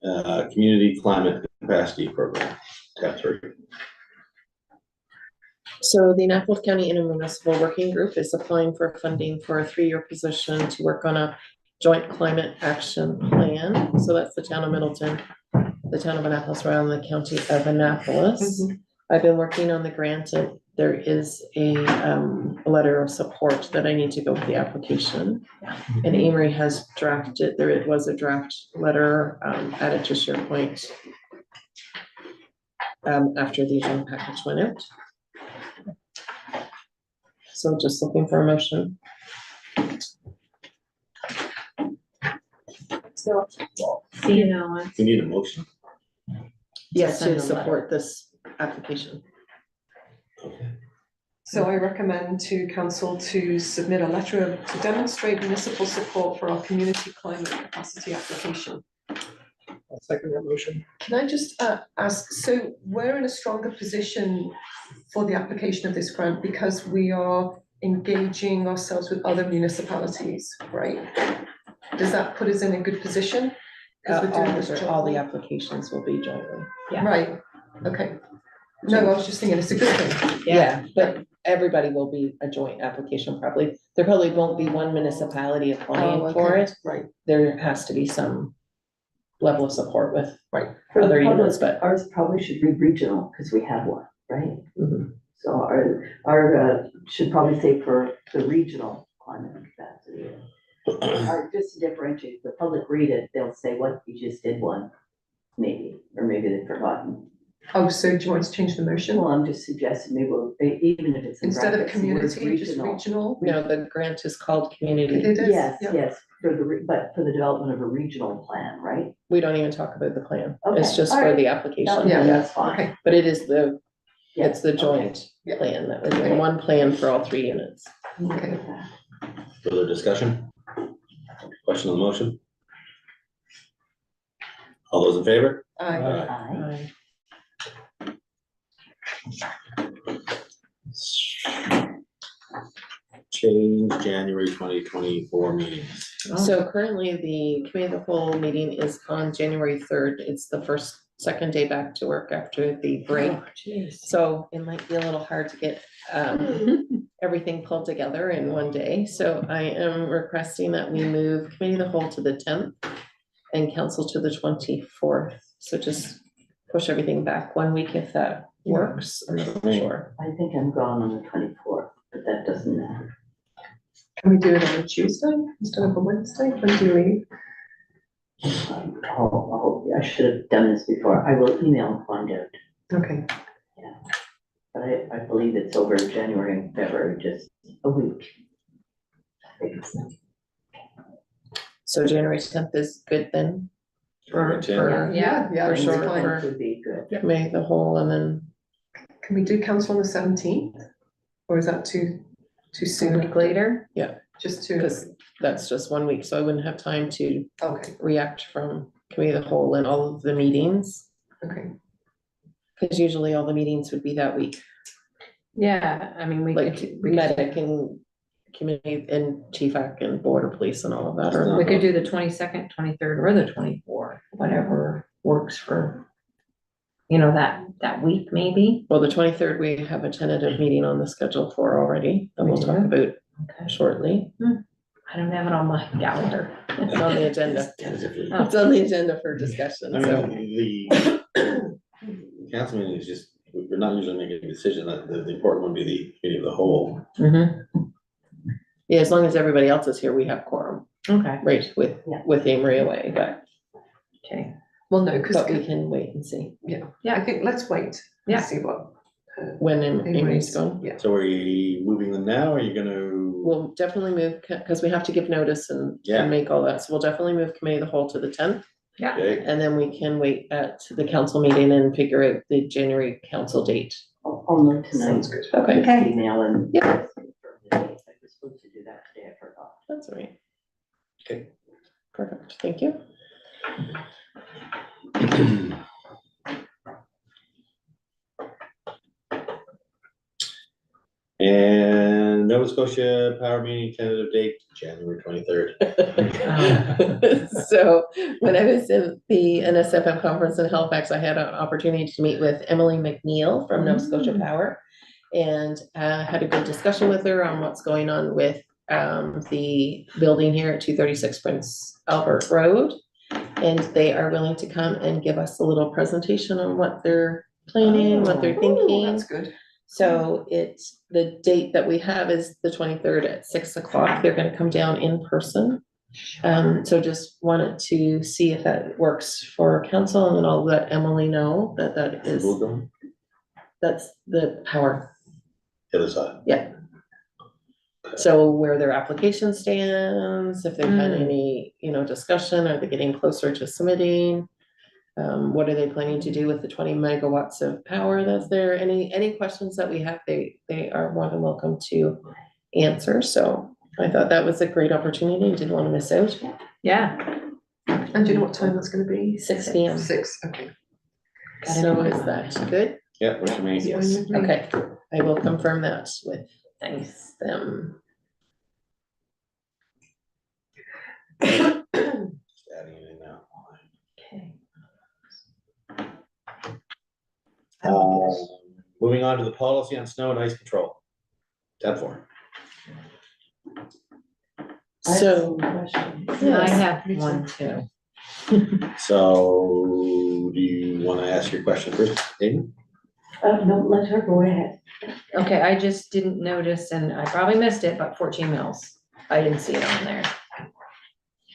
Community climate capacity program, tab 3. So the Annapolis County Intermunicipal Working Group is applying for funding for a 3-year position to work on a joint climate action plan. So that's the town of Middleton, the town of Annapolis, around the county of Annapolis. Mhm. I've been working on the grant and there is a letter of support that I need to go with the application. And Amory has drafted, there was a draft letter added to SharePoint after the agenda package went out. So just looking for a motion. So, see you, Noah. You need a motion. Yes, Send to a letter. support this application. Okay. So I recommend to council to submit a letter to demonstrate municipal support for our community climate capacity application. I'll second that motion. Can I just ask, so we're in a stronger position for the application of this grant because we are engaging ourselves with other municipalities, right? Does that put us in a good position? Because we're doing this All the jointly. applications will be jointly. Yeah. Right, okay. No, I was just thinking it's a good thing. Yeah, but everybody will be a joint application probably. There probably won't be one municipality applying Oh, for okay, it. right. There has to be some level of support with. For the Other public, units, but- ours probably should be regional, because we have one, right? Mhm. So our should probably say for the regional climate capacity. Or just to differentiate, if the public read it, they'll say, what, you just did one, maybe, or maybe they've forgotten. Oh, so do you want to change the motion? Well, I'm just suggesting maybe, even if it's in Instead of brackets, the word community, just regional? No, the grant is called community. It is, Yes, yeah. yes, but for the development of a regional plan, right? We don't even talk about the plan. It's Okay, just all for right. the application. Yeah. That's fine. Okay, But it is it's the okay. joint Yeah. plan that we're doing, one plan for all 3 units. okay. Further discussion? Question on the motion? All those in favor? Aye. Change January 2024 meetings. So currently, the committee of the whole meeting is on January 3rd. It's the second day back to work after the break. So it might be a little hard to get everything pulled together in one day. So I am requesting that we move committee of the whole to the 10th and council to the 24th. So just push everything back 1 week if that works. I'm not sure. I think I'm gone on the 24th, but that doesn't matter. Can we do it on a Tuesday instead of a Wednesday? When do you leave? I should have done this before. I will email and find out. Okay, But I believe it's over January and February, just a week. So January 10th is good then? For, January 10th. Yeah. yeah, For that's sure. fine. That would be good. committee of the whole and then Can we do council on the 17th? Or is that too A soon? week later, Just to, because that's just 1 week, so I wouldn't have time to okay, react from committee of the whole and all of the meetings. okay. Because usually all the meetings would be that week, yeah, I mean, we like could, medic and committee and chief act and border police and all of that. Or we could do the 22nd, 23rd, or the 24th, whatever works for, that week maybe. well, the 23rd, we have a tentative meeting on the schedule for already, that We we'll talk do? about Okay. shortly. I don't have it on my calendar. It's on the agenda. Tentatively. Oh. It's on the agenda for discussion, I so. mean, the council meeting is just, we're not usually making a decision, the important one would be the committee of the whole. Mhm. Yeah, as long as everybody else is here, we have quorum, Okay, right, with Amory away, but okay, Well, no, because we can wait and see I think let's wait Yeah. and see what. when Amory's Amory's gone. Yeah, So are you moving them now, or are you gonna? We'll definitely move, because we have to give notice and Yeah. make all that, so we'll definitely move committee of the whole to the 10th. Okay, And then we can wait at the council meeting and figure out the January council date. I'll know tonight. sounds good. Okay, Just email and. Yeah. I was supposed to do that today, I forgot. that's all right. Okay. Perfect, thank you. And Nova Scotia Power Meeting tentative date, January 23rd. So when I was in the NSFM conference in Halifax, I had an opportunity to meet with Emily McNeil from Nova Scotia Power. And had a good discussion with her on what's going on with the building here at 236 Prince Albert Road. And they are willing to come and give us a little presentation on what they're planning, what they're Ooh, thinking. that's good. So the date that we have is the 23rd at 6 o'clock. They're gonna come down in person. So just wanted to see if that works for council, and then I'll let Emily know that that is, We'll go that's the power. the other side. So where their application stands, if they've had any, discussion, are they getting closer to submitting? What are they planning to do with the 20 megawatts of power that's there? Any questions that we have, they are more than welcome to answer. So I thought that was a great opportunity, didn't want to miss out. yeah. And do you know what time that's gonna be? 6 p.m. 6, okay. So is that good? Yeah, what you mean? That's fine with me. Okay, I will confirm that with Thanks them. Just adding it in now. Okay. Moving on to the policy on snow and ice control. Tab 4. I have So, some questions. I yes, have me too. one too. So do you want to ask your question first, Aiden? No, let her go ahead. Okay, I just didn't notice, and I probably missed it, but 14 mils, I didn't see it on there.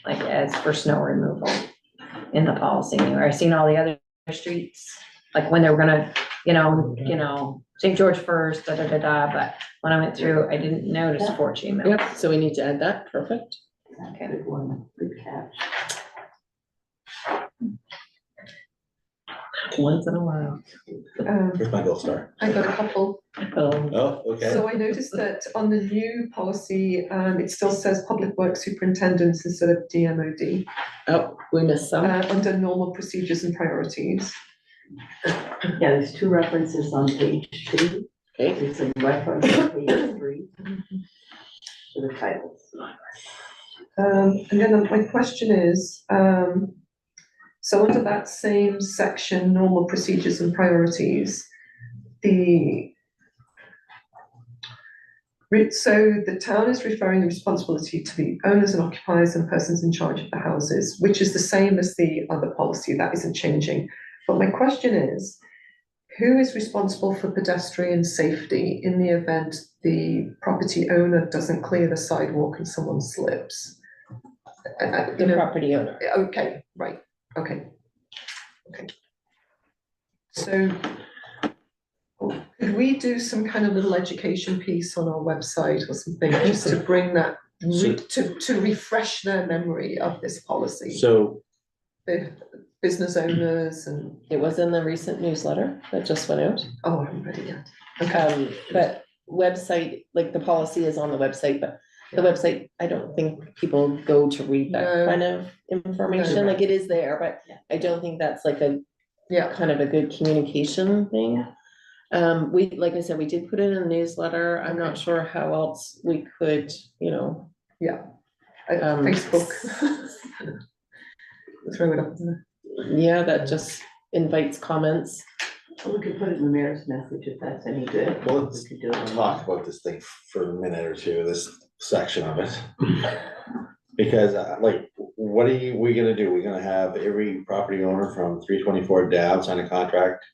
Like as for snow removal in the policy anywhere. I've seen all the other streets, like when they were gonna, you know, St. George first, but when I went through, I didn't notice 14 mils. yep, so we need to add that, perfect. Okay. Good one, good catch. Once in a while. Where's my gold star? I got a couple. Oh, okay. So I noticed that on the new policy, it still says Public Works Superintendents instead of DMOD, Oh, we missed some. under normal procedures and priorities. Yeah, there's 2 references on page 2. Okay, There's a reference on page 3. For the titles. And then my question is, so under that same section, normal procedures and priorities, so the town is referring the responsibility to the owners and occupiers and persons in charge of the houses, which is the same as the other policy, that isn't changing. But my question is, who is responsible for pedestrian safety in the event the property owner doesn't clear the sidewalk and someone slips? You the know, property owner. okay, right, okay. Okay. So could we do some kind of little education piece on our website or something, just to bring that, to refresh their memory of this policy? So The business owners and, It was in the recent newsletter that just went out. oh, I haven't read it yet. Okay, But website, like the policy is on the website, but the website, I don't think people go to read that No. kind of information, No. like it is there, but I don't think that's like a yeah, kind of a good communication thing. We, like I said, we did put it in the newsletter. I'm not Okay. sure how else we could, Facebook. Throw it up there. yeah, that just invites comments. Well, we could put it in the mayor's message if that's any good. Well, We let's could do it on talk about this thing for a minute or two, this section of it. Because like, what are we gonna do? We're gonna have every property owner from 324 down sign a contract?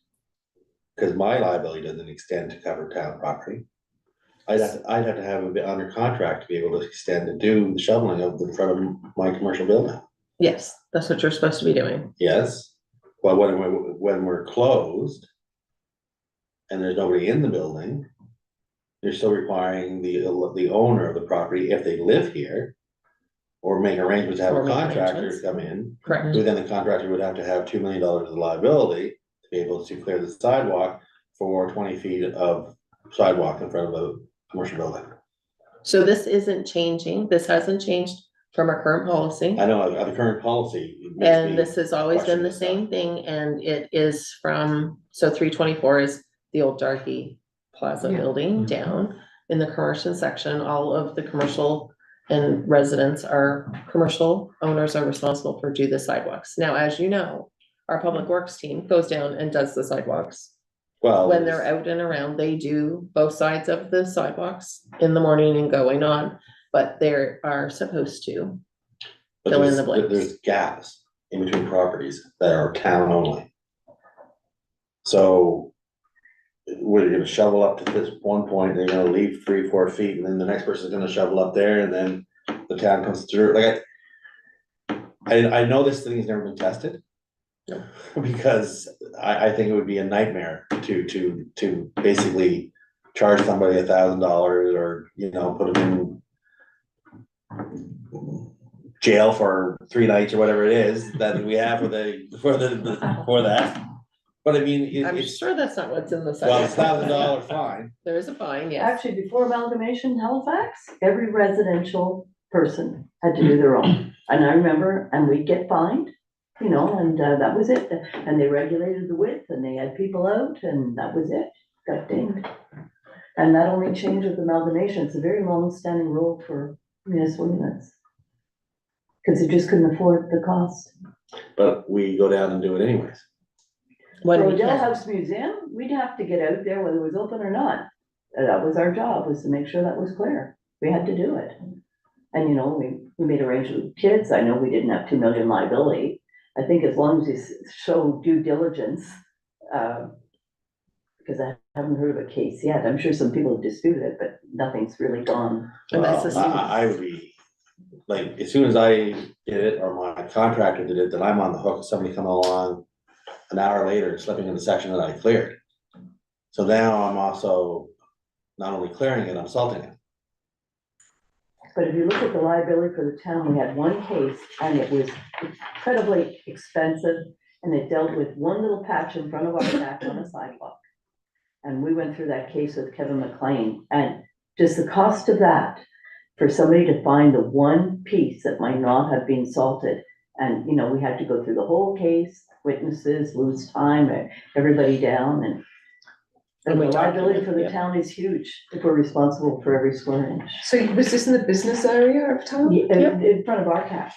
Cause my liability doesn't extend to cover town property. I'd have to have it under contract to be able to extend and do the shoveling of the front of my commercial building. Yes, that's what you're supposed to be doing. Yes, well, when we're closed. And there's nobody in the building. You're still requiring the owner of the property, if they live here. Or make arrangements to have Or a make contractor arrangements. come in, Correct. who then the contractor would have to have $2 million of liability. To be able to clear the sidewalk for 20 feet of sidewalk in front of a commercial building. So this isn't changing. This hasn't changed from our current policy. I know, the current policy. makes And me this has always question been the this stuff. same thing, and it is from, so 324 is the old Darky Plaza Yeah. building down. In the commercial section, all of the commercial and residents are, commercial owners are responsible for do the sidewalks. Now, as you know, our public works team goes down and does the sidewalks. Well. When they're out and around, they do both sides of the sidewalks in the morning and going on, but they are supposed to. But fill in the there's- blanks. There's gaps in between properties that are town only. So. We're gonna shovel up to this one point, they're gonna leave 3-4 feet, and then the next person's gonna shovel up there, and then the town comes through, like. I know this thing has never been tested. No. Because I think it would be a nightmare to basically charge somebody $1,000 or, put them in. Jail for 3 nights or whatever it is that we have for that. But I mean, I'm it's, sure that's not what's in the well, it's sidewalk. $1,000 fine. There is a fine, yes. Actually, before amalgamation Halifax, every residential person had to do their own. And I remember, and we'd get fined, and that was it. And they regulated the width and they had people out and that was it. Got dinged. And that only changed with amalgamation. It's a very long-standing rule for municipal units. Because they just couldn't afford the cost. But we go down and do it anyways. When For we Odell can. House Museum, we'd have to get out there whether it was open or not. And that was our job, was to make sure that was clear. We had to do it. And you know, we made arrangements with kids. I know we didn't have 2 million liability. I think as long as you show due diligence, because I haven't heard of a case yet. I'm sure some people have disputed it, but nothing's really gone. And that's the Well, same. I would be, like, as soon as I did it, or my contractor did it, then I'm on the hook of somebody coming along an hour later, slipping in the section that I cleared. So now I'm also not only clearing it, I'm salting it. But if you look at the liability for the town, we had one case and it was incredibly expensive. And it dealt with one little patch in front of our back on a sidewalk. And we went through that case with Kevin McLean, and just the cost of that, for somebody to find the one piece that might not have been salted. And, you know, we had to go through the whole case, witnesses, lose time, everybody down, and the And we liability for the document, yeah. town is huge if we're responsible for every square inch. So was this in the business area of town? In front of our cat.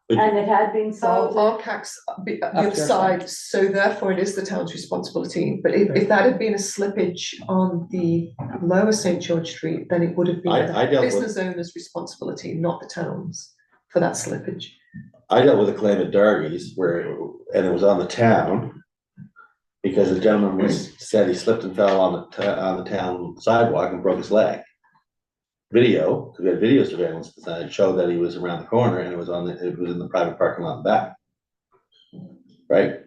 And it had been So salted. our CAC's the Up other your side, so therefore it is the town's responsibility. But if that had been a slippage on the lower St. George Street, then it would have been I the dealt with- business owner's responsibility, not the town's, for that slippage. I dealt with a claim at Dargie's and it was on the town. Because the gentleman said he slipped and fell on the town sidewalk and broke his leg. Video, because we had video surveillance, that showed that he was around the corner and it was in the private parking lot in the back. Right?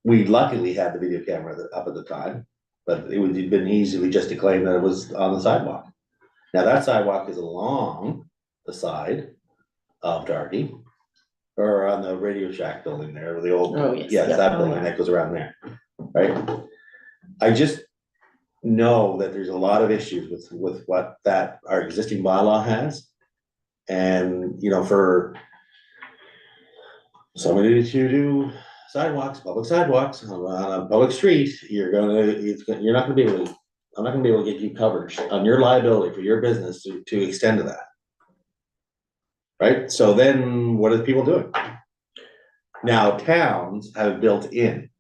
We luckily had the video camera up at the time, but it would have been easily just to claim that it was on the sidewalk. Now, that sidewalk is along the side of Dargie, or on the Radio Shack building there, the old, Oh, yes, yes, yeah. that Oh, building yeah. that goes around there, right? I just know that there's a lot of issues with what our existing bylaw has. And, you know, for somebody to do sidewalks, public sidewalks on a public street, you're not gonna be able to, I'm not gonna be able to get you coverage on your liability for your business to extend to that. Right? So then what are people doing? Now, towns have built in.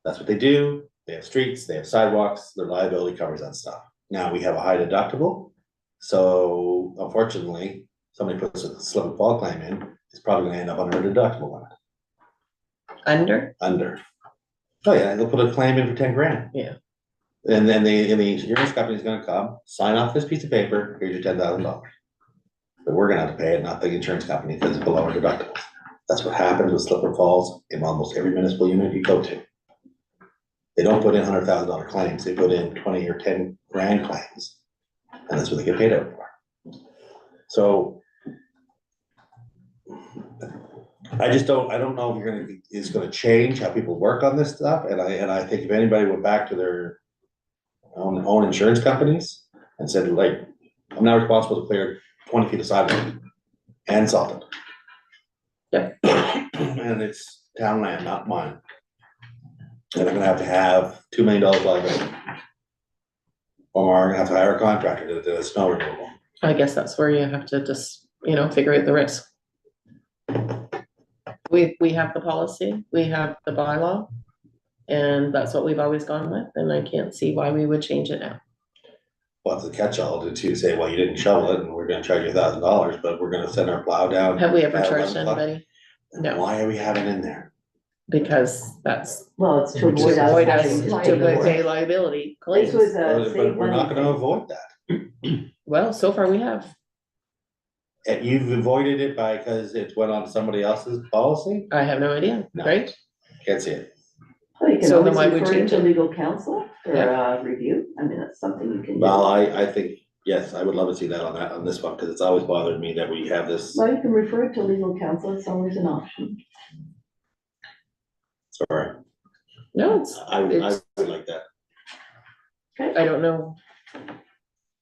That's what they do. They have streets, they have sidewalks, their liability covers that stuff. Now, we have a high deductible. So unfortunately, somebody puts a slip and fall claim in, it's probably gonna end up under a deductible limit, under. Oh yeah, they'll put a claim in for 10 grand. Yeah. And then the insurance company's gonna come, sign off this piece of paper, here's your $10,000. But we're gonna have to pay it, not the insurance company, because it's below our deductibles. That's what happens with slip and falls in almost every municipal unit you go to. They don't put in $100,000 claims, they put in 20 or 10 grand claims. And that's what they get paid out for. So. I don't know if it's gonna change how people work on this stuff, and I think if anybody went back to their own insurance companies and said, like, I'm now responsible to clear 20 feet of sidewalk and salt it. Yep. And it's town land, not mine. And I'm gonna have to have $2 million liability. Or I'm gonna have to hire a contractor to do the snow removal. I guess that's where you have to just, figure out the risk. We have the policy, we have the bylaw, and that's what we've always gone with, and I can't see why we would change it now. Well, it's a catch-all to say, well, you didn't shovel it and we're gonna charge you $1,000, but we're gonna send our plow down. Have we ever at charged 11 o'clock. anybody? No. Why are we having in there? Because that's Well, it's to To avoid us avoid us having to to pay for pay it. liability This claims. was But a save we're not money gonna thing. avoid that. Well, so far we have. And you've avoided it because it went on somebody else's policy? I have no idea, No. right? Can't see it. Well, you can So then always why would refer it change to it? legal counsel for review. I mean, that's something you can do. Well, I think, yes, I would love to see that on this one, because it's always bothered me that we have this, Well, you can refer it to legal counsel. It's always an option. sorry, No, I would it's, like that. I don't know.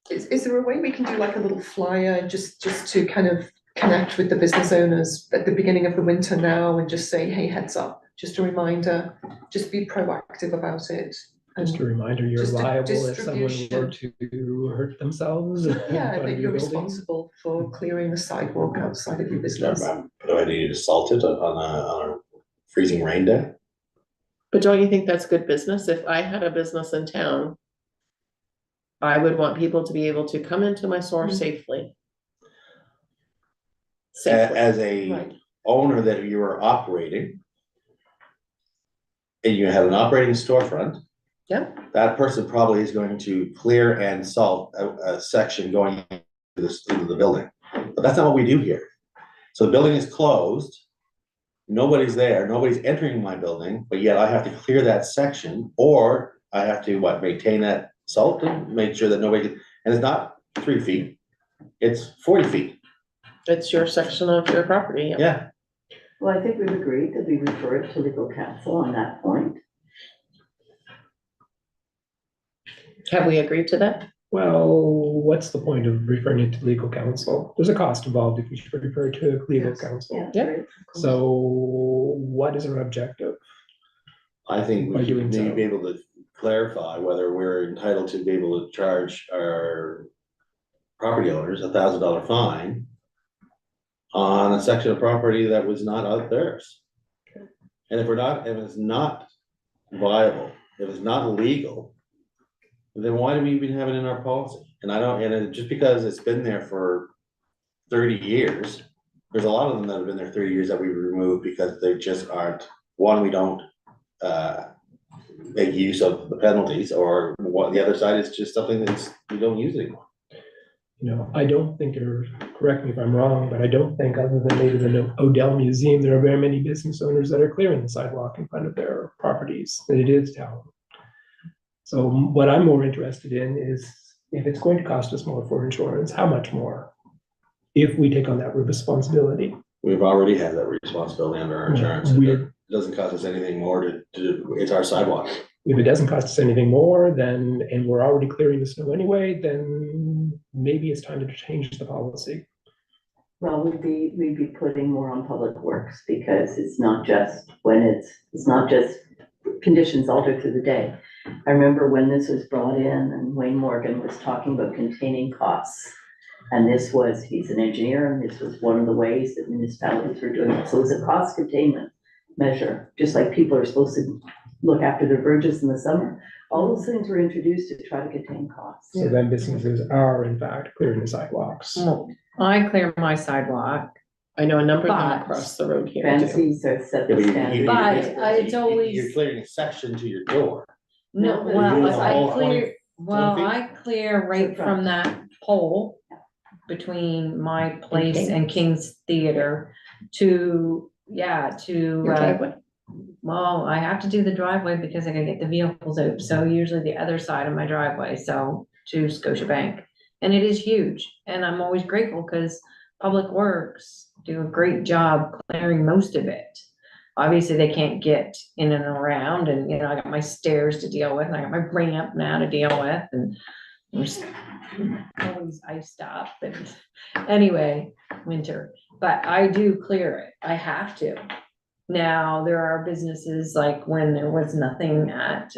Is there a way we can do like a little flyer just to kind of connect with the business owners at the beginning of the winter now and just say, hey, heads up, just a reminder, just be proactive about it. Just a reminder, you're Just a liable if someone were distribution. to hurt themselves. in Yeah, front that of you're your building. responsible for clearing the sidewalk outside of your business. Do I need to salt it on a freezing rain day? But don't you think that's good business? If I had a business in town, I would want people to be able to come into my store safely. Safely, As a right. owner that you are operating, and you have an operating storefront. Yep. That person probably is going to clear and salt a section going into the building, but that's not what we do here. So the building is closed. Nobody's there, nobody's entering my building, but yet I have to clear that section, or I have to, maintain that salt and make sure that nobody, and it's not 3 feet, it's 40 feet, It's your section of your property, yeah. yeah. Well, I think we've agreed that we refer it to legal counsel on that point. Have we agreed to that? Well, what's the point of referring it to legal counsel? There's a cost involved if you should refer to legal Yes. counsel. Yeah. Yep. right. So what is our objective? I think By we should doing maybe so. be able to clarify whether we're entitled to be able to charge our property owners $1,000 fine on a section of property that was not out theirs. And if it's not viable, if it's not legal, then why do we even have it in our policy? Just because it's been there for 30 years, there's a lot of them that have been there 30 years that we removed because they just aren't, one, we don't make use of the penalties, or what, the other side is just something we don't use anymore. You know, I don't think, or correct me if I'm wrong, but I don't think other than maybe the Odell Museum, there are very many business owners that are clearing the sidewalk in front of their properties, that it is town. So what I'm more interested in is if it's going to cost us more for insurance, how much more? If we take on that responsibility. We've already had that responsibility under our insurance. It doesn't cost us anything more it's our sidewalk. If it doesn't cost us anything more, then, and we're already clearing the snow anyway, then maybe it's time to change the policy. Well, we'd be putting more on public works, because it's not just conditions altered through the day. I remember when this was brought in and Wayne Morgan was talking about containing costs. And he's an engineer, and this was one of the ways that municipalities were doing it. So it's a cost containment measure, just like people are supposed to look after their bridges in the summer. All those things were introduced to try to contain costs. So then businesses are in fact clearing the sidewalks. I clear my sidewalk, I know a number of them But- across the road here too. Fancies are set Yeah, the but standard. But it's always- You're clearing a section to your door. no, No, well, you're if doing the whole I clear, 20 well, feet? I clear right from that pole between my place and King's Theater to, Your driveway. well, I have to do the driveway because I gotta get the vehicles out, so usually the other side of my driveway, so to Scotiabank. And it is huge, and I'm always grateful because Public Works do a great job clearing most of it. Obviously, they can't get in and around, and, you know, I got my stairs to deal with, and I got my ramp now to deal with, and there's always iced up, and anyway, winter, but I do clear it, I have to. Now, there are businesses, like when there was nothing at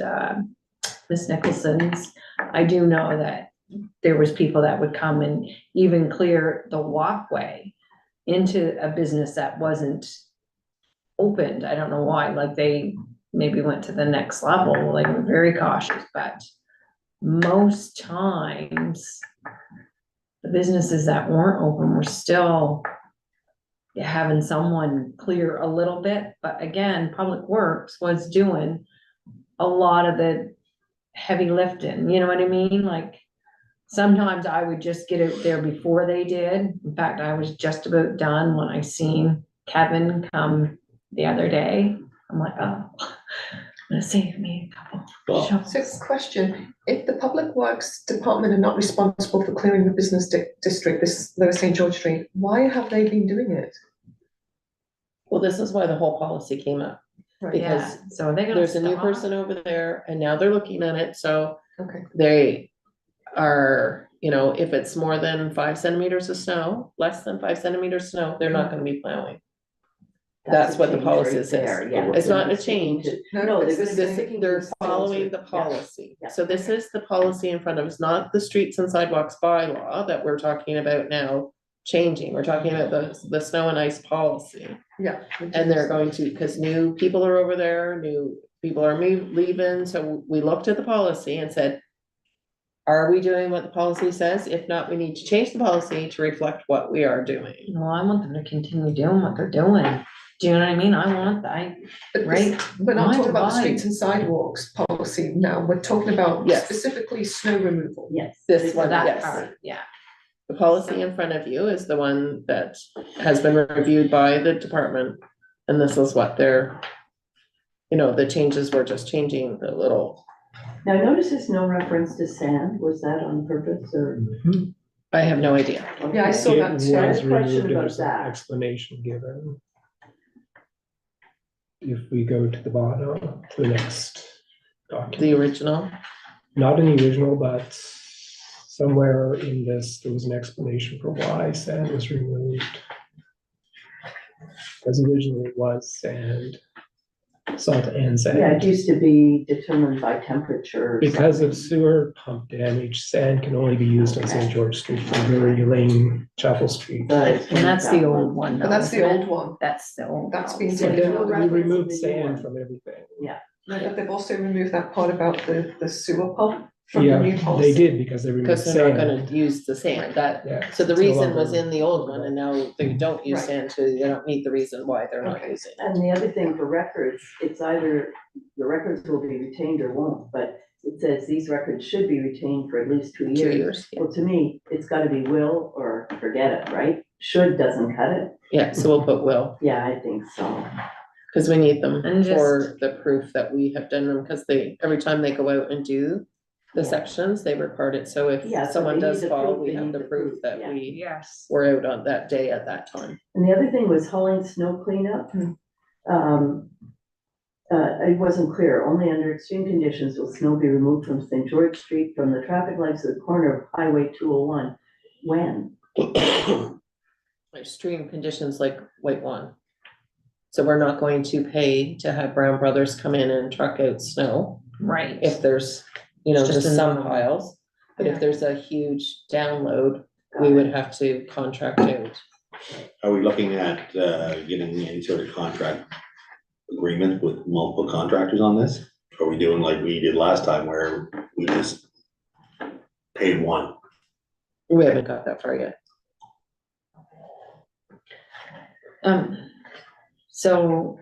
Miss Nicholson's, I do know that there was people that would come and even clear the walkway into a business that wasn't opened. I don't know why, like they maybe went to the next level, like were very cautious, but most times the businesses that weren't open were still having someone clear a little bit, but again, Public Works was doing a lot of the heavy lifting, you know what I mean? Like, sometimes I would just get out there before they did. In fact, I was just about done when I seen Kevin come the other day. I'm like, oh, gonna save me a couple. Well, shovels. So question, if the Public Works Department are not responsible for clearing the business district, this Lower St. George Street, why have they been doing it? Well, this is why the whole policy came up, Right, because Yeah, so they're gonna there's a new stop. person over there and now they're looking at it, so okay. they are, you know, if it's more than 5 centimeters of snow, less than 5 centimeters of snow, they're not gonna be plowing. That's what the change policy right says. there, yeah. It's not a They're sticking change. to- No, No, they're it's gonna the be same. sticking to They're the following the policy. Yeah. policy. Yeah. So this is the policy in front of us, not the streets and sidewalks bylaw that we're talking about now changing. We're talking about the snow and ice policy. Yeah. And they're going to, because new people are over there, new people are leaving, so we looked at the policy and said, are we doing what the policy says? If not, we need to change the policy to reflect what we are doing. Well, I want them to continue doing what they're doing. Do you know what I mean? I want, But this- right? We're not talking about the Why? streets and sidewalks policy now, we're talking about Yes. specifically snow removal. Yes. This one, that yes. part, yeah. The policy in front of you is the one that has been reviewed by the department, and this is what they're, the changes were just changing the little, Now, notice there's no reference to sand. Was that on purpose or? I have no idea. Yeah, I saw It that too. I had was a question removed, about there's an that. explanation given. If we go to the bottom, to the next document. The original, Not in the original, but somewhere in this, there was an explanation for why sand was removed. Because originally it was sand, salt and Yeah, sand. it used to be determined by temperature. or Because of something. sewer pump damage, sand can only be used on St. George Street from Drury Lane, Chapel Street. Right. And that's the old one. But that's the though, isn't old it? one. That's the old. That's been policy. Yeah, taken no out. We reference in removed the new sand one. from everything. But they've also removed that part about the sewer pump from the Yeah, new they policy. did because they removed because they're not sand. gonna use the sand, that, Yeah. so the it's no reason was longer- in the old one, and now they don't use Right. sand, so they don't need the reason why they're not Okay. using it. And the other thing for records, it's either the records will be retained or won't, but it says these records should be retained for at least 2 2 years. years, yeah. Well, to me, it's gotta be will or forget it, right? Should doesn't cut it. Yeah, so we'll put will, Yeah, I think so. because we need them And for the proof that we have done them, because every time they go out and do the Yeah. sections, they record it, so if Yeah, so someone they does need the fall, proof, we they have need the the proof proof, that yeah. we Yes. were out on that day at that time. And the other thing was hauling snow cleanup. It wasn't clear, only under extreme conditions will snow be removed from St. George Street from the traffic lights at the corner of Highway 201. When? Extreme conditions like white one. So we're not going to pay to have Brown Brothers come in and truck out snow Right. if there's, It's just just some a- piles. But Yeah. if there's a huge download, we would have to contract out. Are we looking at, getting any sort of contract agreement with multiple contractors on this? Are we doing like we did last time where we just paid one? We haven't got that far yet. So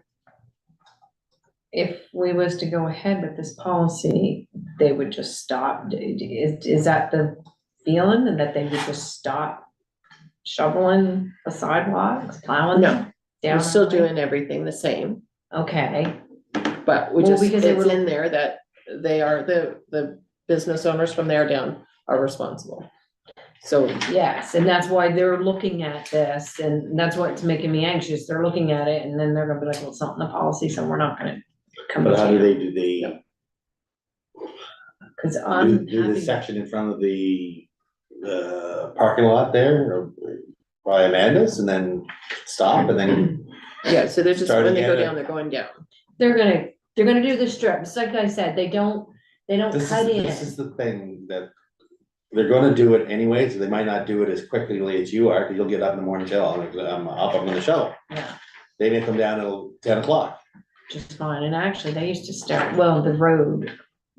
if we was to go ahead with this policy, they would just stop, is that the feeling, and that they would just stop shoveling the sidewalks, plowing No, them We're down? still the way? doing everything the same, Okay, but we Well, just, because they it's were- in there that they are, the business owners from there down are responsible. So, yes, and that's why they're looking at this, and that's what's making me anxious, they're looking at it, and then they're gonna be like, well, it's not in the policy, so we're not gonna come But how do to you. they Cause I'm do the happy, section in front of the, parking lot there, or by Amanda's, and then stop, and then, yeah, so they're just, Start when they go again. down, they're going down. they're gonna do the strips, like I said, they don't this cut is in. the thing that they're gonna do it anyway, so they might not do it as quickly as you are, because you'll get up in the morning, till I'm up, I'm gonna show. Yeah, They may come down till 10 o'clock. just fine, and actually, they used to start, well, the road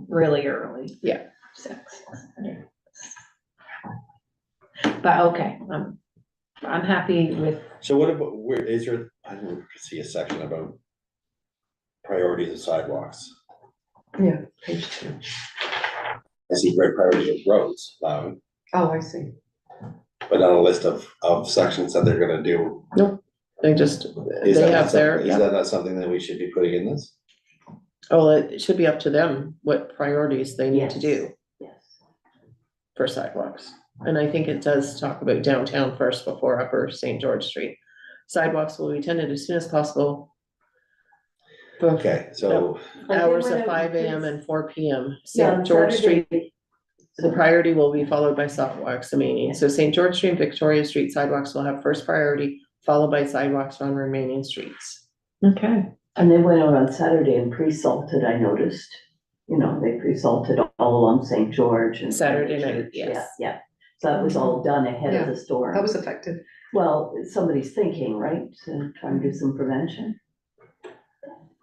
really early. Yeah. 6. But okay, I'm happy with, So what about, where is your, I don't see a section about priorities of sidewalks. Yeah, page 2. I see great priority of roads, Oh, I see. but on a list of sections that they're gonna do. They just, Is they that not have their, something, is that not something that we should be putting in this? oh, it should be up to them what priorities they need to do Yes. for sidewalks. And I think it does talk about downtown first before Upper St. George Street. Sidewalks will be tended as soon as possible. Okay, so, Hours of 5 AM and 4 PM. Yeah, St. on George Street, Saturday, the priority will be followed by sidewalks remaining. So St. George Street, and Victoria Street sidewalks will have first priority, followed by sidewalks on remaining streets. Okay. And they went out on Saturday and pre-salted, I noticed. You know, they pre-salted all along St. George and. Saturday night, Church. Yeah, yes. yeah. So that was all done ahead of the storm. That was effective. Well, somebody's thinking, right, to try and do some prevention.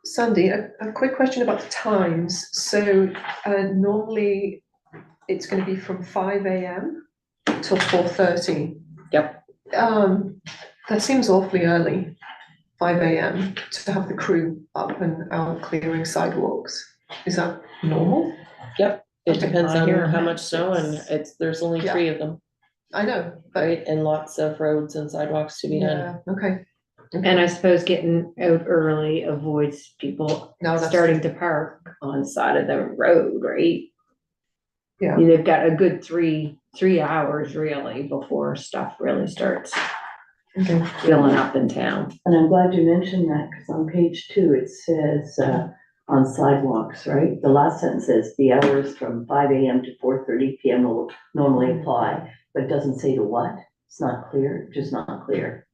Sandy, a quick question about the times. So normally it's going to be from 5 a.m. till 4:30. Yep. That seems awfully early, 5 a.m. to have the crew up and out clearing sidewalks. Is that normal? Yep, it Okay. depends I on hear how them much at snow and 6. there's only Yeah. 3 of them, I know, but right? And lots of roads and sidewalks to be done. yeah, okay. And I suppose getting out early avoids people No, that's starting to park on the side of the road, right? Yeah. They've got a good three hours really before stuff really starts Okay. filling up in town. And I'm glad you mentioned that, because on page 2, it says, on sidewalks, right? The last sentence says, the hours from 5 a.m. to 4:30 p.m. will normally apply, but it doesn't say to what. It's not clear, just not clear.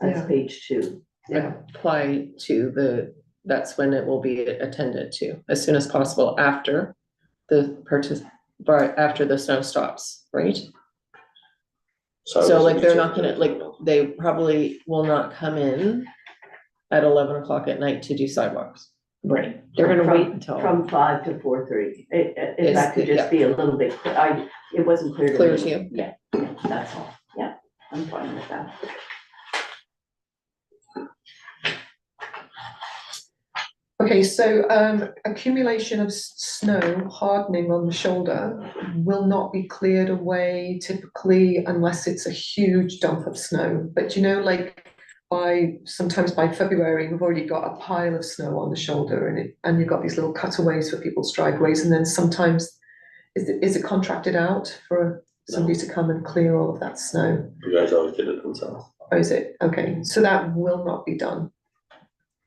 Yeah. That's page 2. Yeah. Apply to that's when it will be attended to, as soon as possible after after the snow stops, right? So like, they're not gonna, like, they probably will not come in at 11 o'clock at night to do sidewalks. Right. They're gonna wait until. From 5 to 4:30. If It's- that could yeah. just be a little bit, it wasn't clear to me. Clear to you? Yeah, that's all. Yeah, I'm fine with that. Okay, so accumulation of snow hardening on the shoulder will not be cleared away typically unless it's a huge dump of snow. But you know, like sometimes by February, we've already got a pile of snow on the shoulder and you've got these little cutaways for people's driveways. And then sometimes, is it contracted out for somebody to come and clear all of that snow? You guys always did it themselves. Or is it, okay, so that will not be done?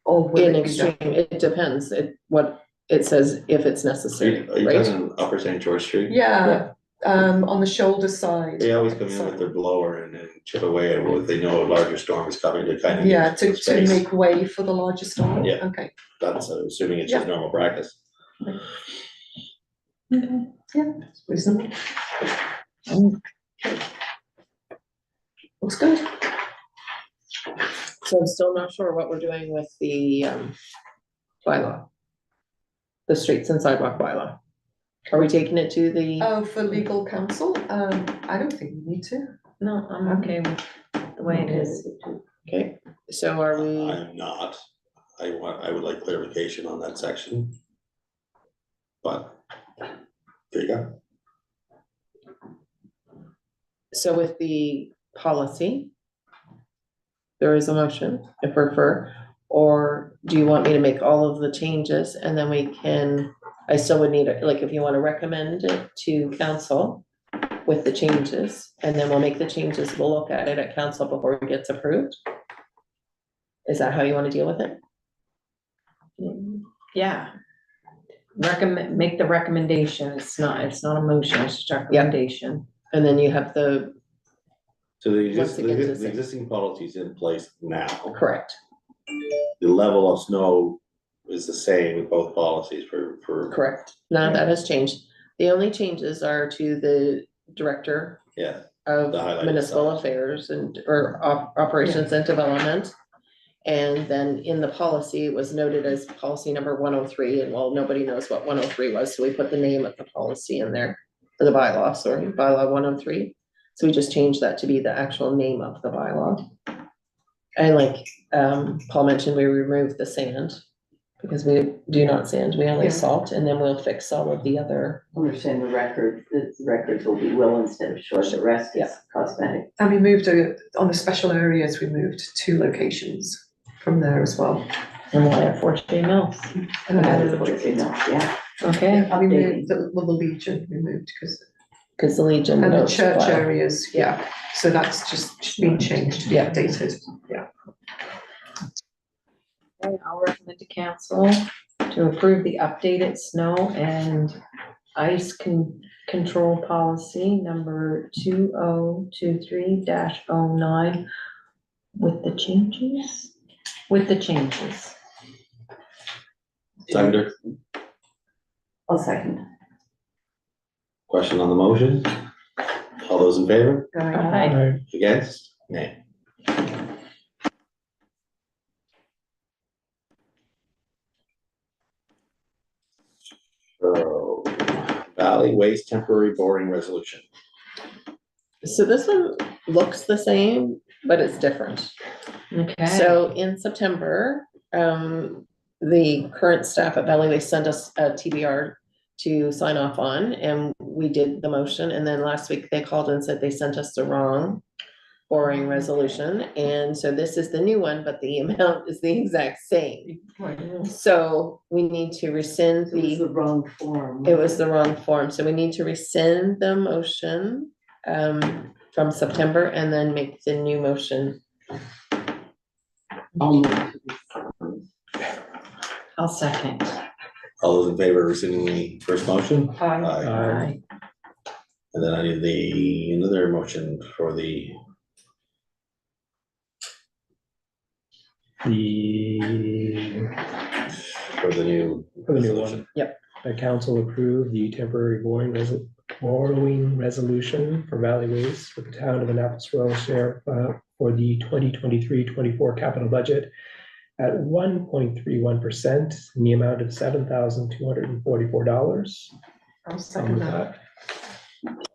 Or will In it be done? extreme, it depends, what it says, if it's necessary, Are you right? talking Upper St. George Street? Yeah, on the shoulder side. They always come in with their blower and then chip away at what they know a larger storm is coming to kind of. Yeah, give to space. make way for the larger storm? Yeah. Okay. That's assuming it's just normal practice. Reasonable. Looks good. So I'm still not sure what we're doing with the bylaw. The streets and sidewalk bylaw. Are we taking it to the, Oh, for legal counsel, I don't think we need to. No, I'm okay with the way it is. okay, so are we, I'm not. I would like clarification on that section. But there you go. so with the policy, there is a motion, if we're for, or do you want me to make all of the changes and then we can, I still would need, like, if you wanna recommend it to council with the changes, and then we'll make the changes, we'll look at it at council before it gets approved? Is that how you wanna deal with it? Yeah. Make the recommendation. It's not a motion, it's just a recommendation. And then you have the, So Once again, the just- existing policies in place now, correct, the level of snow is the same with both policies for. correct, none of that has changed. The only changes are to the director Yeah, of The highlighted municipal stuff. affairs or operations and development. And then in the policy, it was noted as policy number 103, and well, nobody knows what 103 was, so we put the name of the policy in there. For the bylaw, sorry, bylaw 103, so we just changed that to be the actual name of the bylaw. And like, Paul mentioned, we removed the sand, because we do not sand, we only Yeah. salt, and then we'll fix all of the other. Understand the records will be will instead of short, the rest is Yeah. cosmetic. And we moved on the special areas, we moved 2 locations from there as well. And why at Fort J Mills? And That then is what it's in, yeah. Okay, we moved, the Legion, we moved, Cause the Legion. and the knows church bylaw. areas, yeah, so that's just been changed, Yeah. updated, yeah. okay, I'll recommend to council to approve the updated snow and ice control policy number 2023-09 with the changes. Seconder, I'll second. question on the motion? All those in favor? Aye. Against? Nay. So, Valley Waste temporary boring resolution. So this one looks the same, but it's different. Okay. So in September, the current staff at Valley Waste sent us a TBR to sign off on, and we did the motion, and then last week they called and said they sent us the wrong boring resolution, and so this is the new one, but the amount is the exact same. Right. So we need to rescind It was the, the wrong form. it was the wrong form, so we need to rescind the motion from September and then make the new motion. I'll second. All those in favor of rescinding the first motion? Aye. Aye. And then I need another motion for the, For the new resolution. one. Yep. The council approved the temporary borrowing resolution for Valley Waste for the town of Annapolis Royal Sheriff for the 2023-24 capital budget at 1.31% in the amount of $7,244. I'll second that.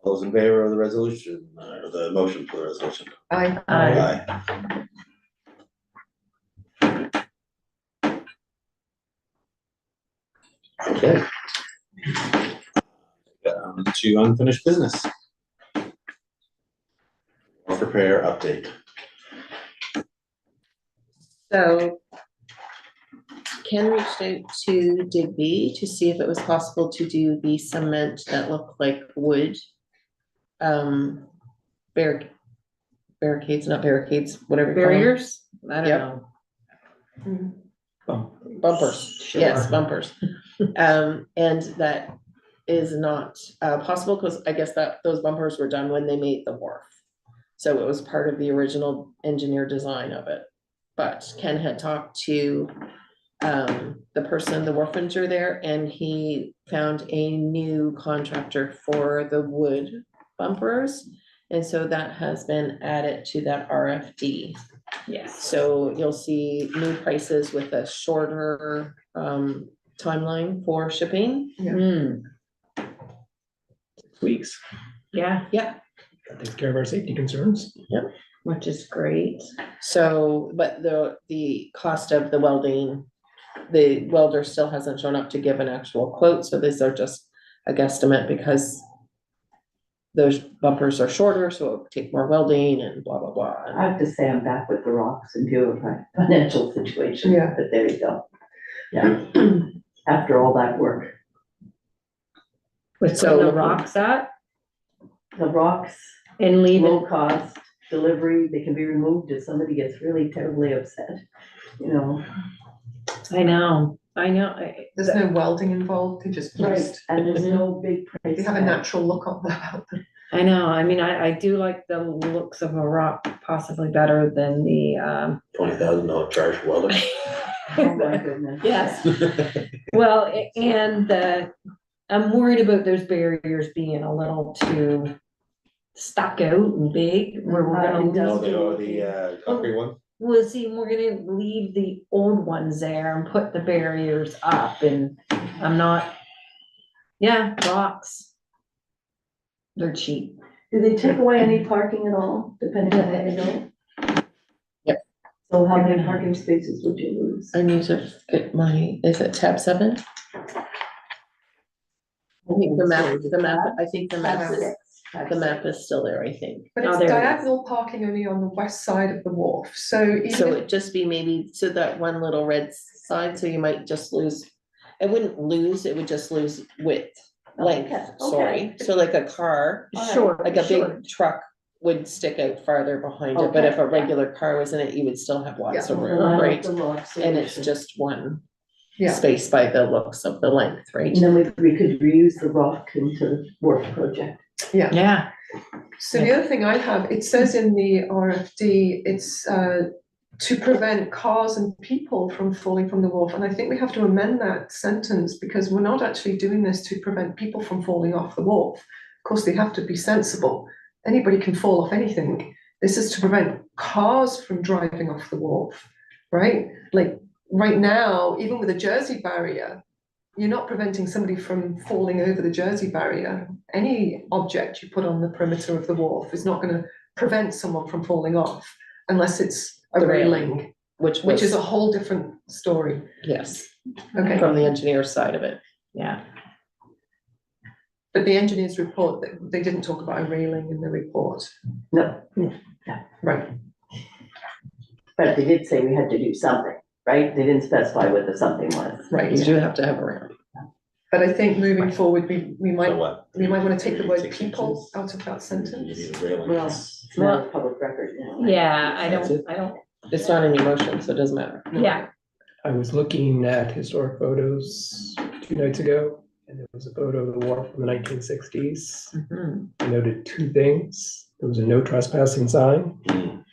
All those in favor of the resolution, or the motion for the resolution? Aye. Aye. Okay. To unfinished business. Repair update. So Ken reached out to Digby to see if it was possible to do the cement that looked like wood. Barricades, not barricades, whatever. you call them. Barriers? I don't Yep. know. Bumpers, Sure. yes, bumpers. And that is not possible, because I guess that those bumpers were done when they made the wharf. So it was part of the original engineer design of it. But Ken had talked to the person, the wharfinger there, and he found a new contractor for the wood bumpers. And so that has been added to that RFD. Yes. So you'll see new prices with a shorter timeline for shipping. Hmm, 6 weeks. yeah, Yeah, That takes care of our safety concerns. which is great. so, but the cost of the welding, the welder still hasn't shown up to give an actual quote, so these are just a guesstimate because those bumpers are shorter, so it would take more welding and blah, blah, blah. I have to say I'm back with the rocks in view of my financial situation. Yeah. But there you go. Yeah, after all that work, With So- the rocks up the rocks, and leave low it, cost delivery, they can be removed if somebody gets really terribly upset, you know. I know. There's no welding involved, they just placed, And there's no big price. they have a tag. natural look on about them. I know, I mean, I do like the looks of a rock possibly better than the, $20,000 charge for welder. Oh my goodness. yes. Well, and I'm worried about those barriers being a little too stuck out and big, where we're gonna Oh, lose. the concrete one? Well, see, we're gonna leave the old ones there and put the barriers up, and I'm not, yeah, rocks. They're cheap. Do they take away any parking at all, depending on where you go? Yep. So how many parking spaces would you lose? I need to get my, is it tab 7? I think the map, I think the map is, still there, I think. But Oh, it's there it is. diagonal parking only on the west side of the wharf, so even So if, it'd just be maybe, so that one little red side, so you might just lose, it wouldn't lose, it would just lose width, length, Okay, sorry. So like a car, All right. Short, like a short. big truck would stick out farther behind it, but if a Okay, yeah. regular car was in it, you would still have lots Yeah. of I room, like right? the rock And it's solution. just one yeah, space by the looks of the length, right? And then we could reuse the rock into the work project. Yeah, so the other thing I have, it says in the RFD, it's to prevent cars and people from falling from the wharf. And I think we have to amend that sentence because we're not actually doing this to prevent people from falling off the wharf. Of course, they have to be sensible. Anybody can fall off anything. This is to prevent cars from driving off the wharf, right? Like right now, even with a Jersey barrier, you're not preventing somebody from falling over the Jersey barrier. Any object you put on the perimeter of the wharf is not going to prevent someone from falling off unless it's a The railing. railing, Which which is was, a whole different story. yes, Okay, from the engineer side of it. Yeah, but the engineer's report, they didn't talk about a railing in the report. No, Right, but they did say we had to do something, right? They didn't specify what the something was. You right. do have to have a ramp. But I think moving forward, we So might what? want to take the word 6 people inches? out of that You sentence. need a railing. Well, it's not a public record now. yeah, I That's it? don't, It's not in your motion, so it doesn't matter. yeah, I was looking at historic photos 2 nights ago, and there was a photo of the wharf from the 1960s. mhm. I noted 2 things. There was a no trespassing sign, Mm.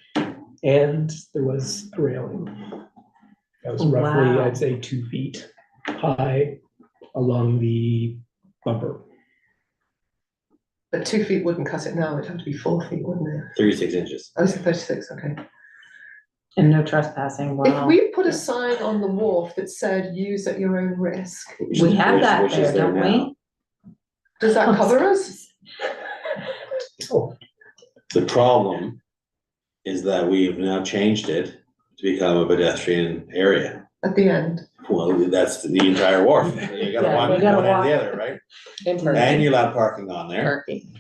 and there was a railing. That was roughly, Wow. I'd say, 2 feet high along the bumper. But 2 feet wouldn't cut it now, it'd have to be 4 feet, wouldn't it? 36 inches. Oh, it's 36, okay. And no trespassing, If wow. we put a sign on the wharf that said, use at your own risk, We have that Which is there, don't now. we? does that cover us? The problem is that we've now changed it to become a pedestrian area. At the end, Well, that's the entire wharf. You gotta Yeah, walk you from gotta one end to walk. the other, right? And And parking. you're allowed parking on there. Parking.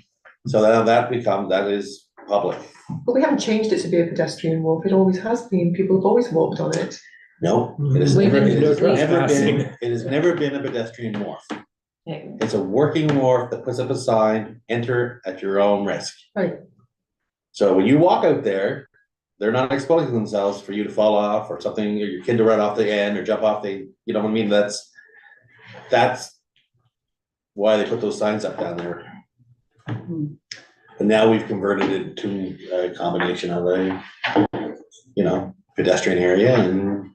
So that is public. but we haven't changed it to be a pedestrian wharf, it always has been, people have always walked on it. No, it has We've never, been- it has No never trespassing. been, it has never been a pedestrian wharf. Yeah. It's a working wharf that puts up a sign, enter at your own risk. Right. So when you walk out there, they're not exposing themselves for you to fall off or something, or your kid to run off the end or jump off the, you know what I mean? That's why they put those signs up down there. And now we've converted it to a combination of a, pedestrian area and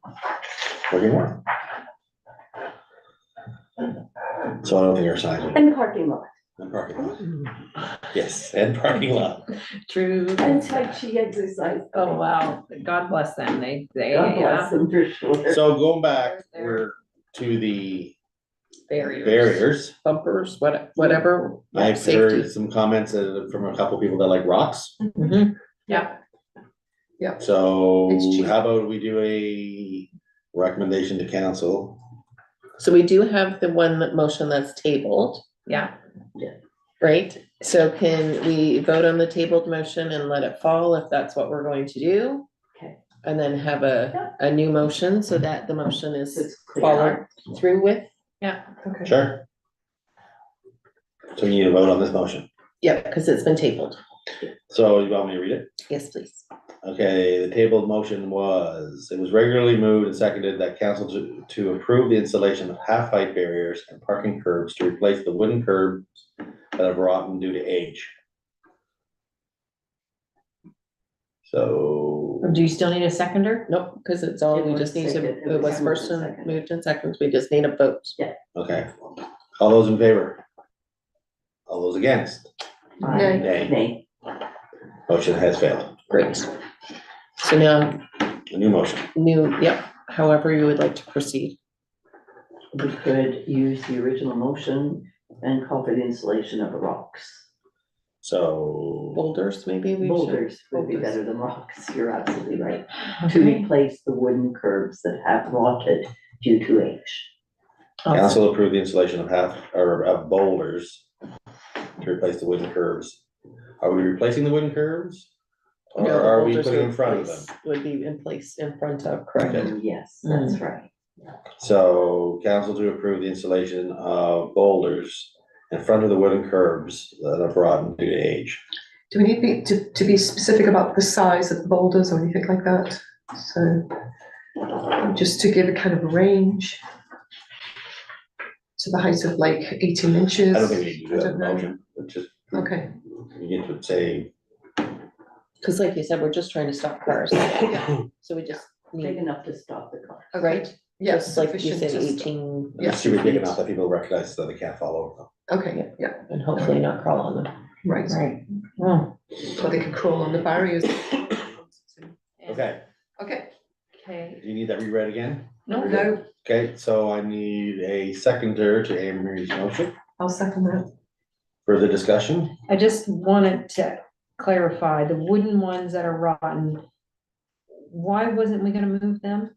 working wharf. So I don't think our signs are, And parking lot, and parking lot. Yes, and parking lot. True. and Tai Chi exercise. Oh, wow, God bless them, they, God bless yeah. them for sure. So going back, we're to the Barriers. barriers. Bumpers, whatever. I've Safety. heard some comments from a couple people that like rocks. Mhm. So It's cheap. how about we do a recommendation to council? So we do have the motion that's tabled, Yeah, right? So can we vote on the tabled motion and let it fall if that's what we're going to do? Okay. And then have a new motion so that the motion So is it's followed clear. through with? Okay. Sure. So we need to vote on this motion. Yep, because it's been tabled. So you want me to read it? Yes, please. Okay, the tabled motion it was regularly moved and seconded that council to approve the installation of half-height barriers and parking curbs to replace the wooden curbs that have rotten due to age. So, do you still need a seconder? Nope, because it's all, It we was just need to, seconded. It it was was first moved and and seconded. moved in seconds, we just need a vote. okay, all those in favor? All those against? Nay. Nay. Nay. Motion has failed. Great. So now, A new motion. however you would like to proceed. We could use the original motion and call for the installation of rocks. So, Boulders, maybe we should. Boulders would be Boulders. better than rocks, you're absolutely right. To Okay. replace the wooden curbs that have rotted due to age. council approved the installation of boulders to replace the wooden curbs. Are we replacing the wooden curbs? Or No, the are we boulders putting in would front of place- them? Would be in place in front of, correct? Yes, that's right. So council to approve the installation of boulders in front of the wooden curbs that have rotten due to age. Do we need to be specific about the size of the boulders or anything like that? So just to give a kind of range to the height of like 18 inches. I don't think we need to do I that don't in know. motion, but just, Okay, you get to say Cause like you said, we're just trying to stop cars, so we just Big need, enough to stop the car. right? Yes, Just like you sufficient said, to 18. Yeah. It should be big enough that people recognize that they can't fall over them. Okay, yeah, And hopefully not crawl on them. right, Right. Oh, or they can crawl on the barriers. Okay, Okay, okay. do you need that reread again? no, Okay, so I need a seconder to Anne Marie's motion. I'll second that. Further discussion? I just wanted to clarify, the wooden ones that are rotten, why wasn't we gonna move them?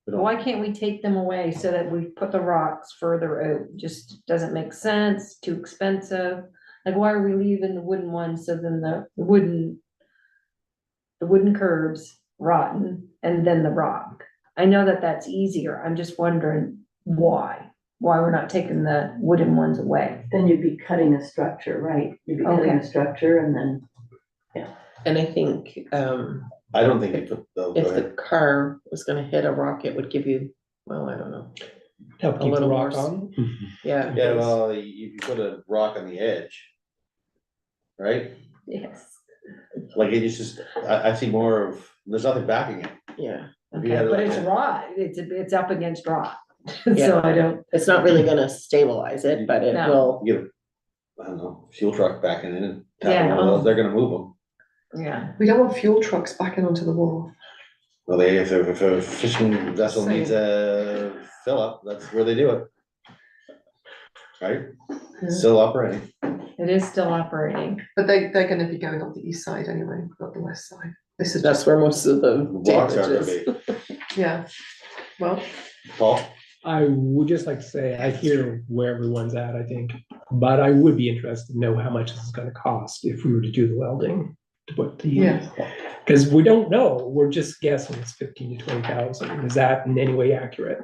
We don't- Why can't we take them away so that we put the rocks further out? Just doesn't make sense, too expensive. Like, why are we leaving the wooden ones so then the wooden curbs rotten and then the rock? I know that that's easier. I'm just wondering why we're not taking the wooden ones away. Then you'd be cutting a structure, right? You'd be cutting Okay. a structure and then, And I think, I don't think you put, go if the ahead. car was gonna hit a rock, it would give you, well, I don't know, Help A keep the little rock more on. yeah. Yeah, well, you put a rock on the edge. Right? Yes. Like it is just, I see more of, there's nothing backing it. Yeah, If you had But like it's a- rock, it's up against rock, Yeah. so I don't, it's not really gonna stabilize it, but it No. will, You get a, I don't know, fuel truck backing in and Yeah, tapping one of those, they're gonna move them. yeah. We don't want fuel trucks backing onto the wall. Well, if a fishing vessel needs a fill up, that's where they do it. Right? Yeah. Still operating. It is still operating. But they're gonna be going up the east side anyway, not the west side. This is that's just, where most of the Rocks are damage gonna is. be. yeah. Well, Paul? I would just like to say, I hear where everyone's at, I think, but I would be interested to know how much this is gonna cost if we were to do the welding. To put the, Yeah. cause we don't know, we're just guessing it's 15 to 20,000, is that in any way accurate?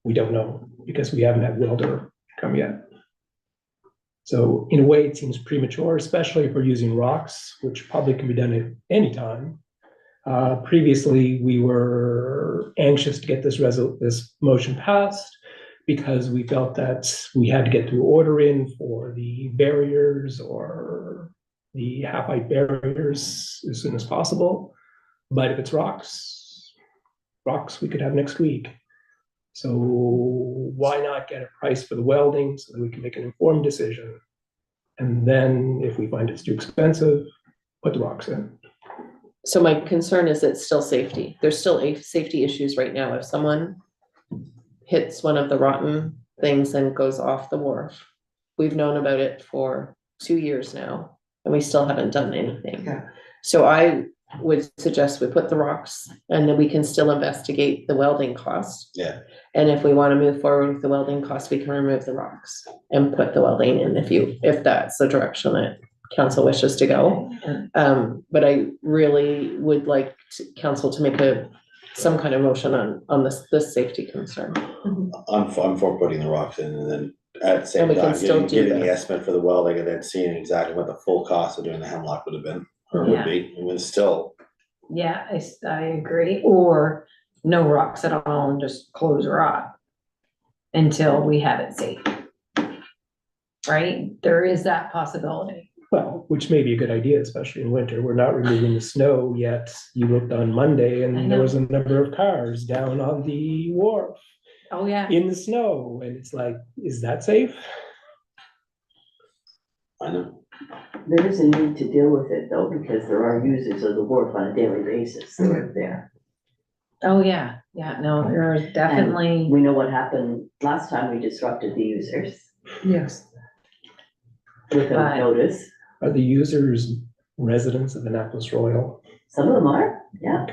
We don't know, because we haven't had welder come yet. So in a way, it seems premature, especially if we're using rocks, which probably can be done at any time. Previously, we were anxious to get this motion passed because we felt that we had to get the order in for the barriers or the half-height barriers as soon as possible. But if it's rocks we could have next week. So why not get a price for the welding so that we can make an informed decision? And then if we find it's too expensive, put the rocks in. So my concern is it's still safety. There's still safety issues right now. If someone hits one of the rotten things and goes off the wharf, we've known about it for 2 years now, and we still haven't done anything. Yeah. So I would suggest we put the rocks, and then we can still investigate the welding cost. Yeah. And if we want to move forward with the welding cost, we can remove the rocks and put the welding in if that's the direction that council wishes to go. But I really would like council to make some kind of motion on this safety concern. I'm for putting the rocks in and then at the same And we can time, still do getting the this. estimate for the welding and then seeing exactly what the full cost of doing the hemlock would have been, or would Yeah. be, and it's still, Yeah, I agree, or no rocks at all and just close her off until we have it safe. Right, there is that possibility. Well, which may be a good idea, especially in winter. We're not removing the snow yet. You looked on Monday I and know. there was a number of cars down on the wharf Oh, yeah, in the snow. And it's like, is that safe? I know. there is a need to deal with it though, because there are users of the wharf on a daily basis that are there. oh, yeah, no, there is definitely, We know what happened last time we disrupted the users Yes. without Right. notice. Are the users residents of Annapolis Royal? Some of them are, yeah.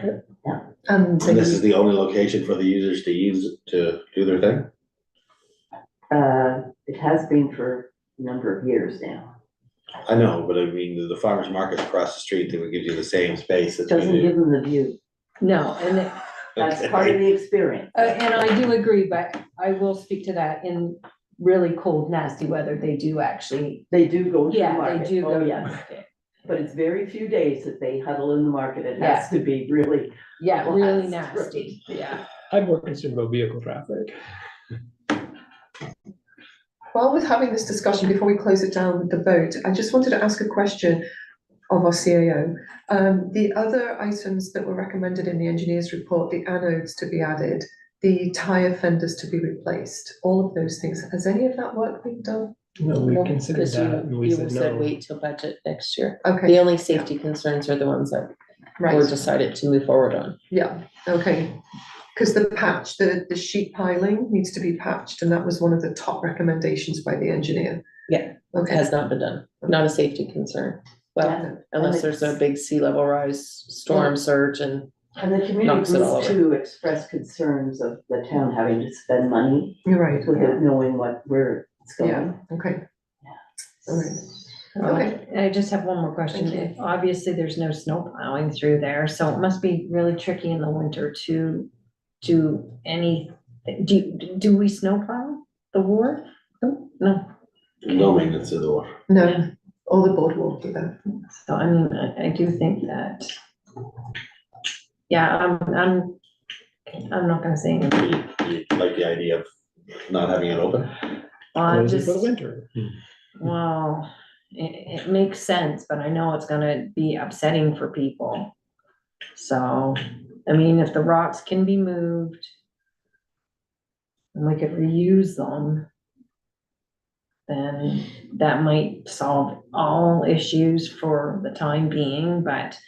And And this is they, the only location for the users to use to do their thing? It has been for a number of years now. I know, but I mean, the farmer's market's across the street, that would give you the same space that Doesn't you give do. them the view. no, and That's part of the experience. and I do agree, but I will speak to that in really cold, nasty weather, they do actually, They do go to the yeah, market. they do go Oh, to the yes. market. But it's very few days that they huddle in the market. It has to be really, Yeah, really Blast. nasty, yeah. I'm more concerned about vehicle traffic. while we're having this discussion, before we close it down with the vote, I just wanted to ask a question of our CAO. The other items that were recommended in the engineer's report, the anodes to be added, the tyre fenders to be replaced, all of those things, has any of that work been done? No, we No, considered because that and we you said said no. wait till budget next year. Okay, The only safety concerns are the ones that were right, decided to move forward on. yeah, okay. Because the patch, the sheet piling needs to be patched, and that was one of the top recommendations by the engineer. Yeah. It Okay, has not been done, not a safety concern. Well, Yeah. unless And there's a it's- big sea level rise, storm surge and, And the community Knocks it all needs to express concerns of the town having to spend money you're right, without knowing where it's yeah, going. okay, all right. Okay. I just have one more question. Thank Obviously, there's no snow plowing through there, so it must be really tricky in the winter to do any, do we snow plow the ward? No, No maintenance of the wharf. No, all the boardwalk do that. so I mean, I do think that. Yeah, I'm not gonna say anything. You like the idea of not having it open? I'm Close it just, for the winter. well, it makes sense, but I know it's gonna be upsetting for people. So, I mean, if the rocks can be moved and we could reuse them, then that might solve all issues for the time being, but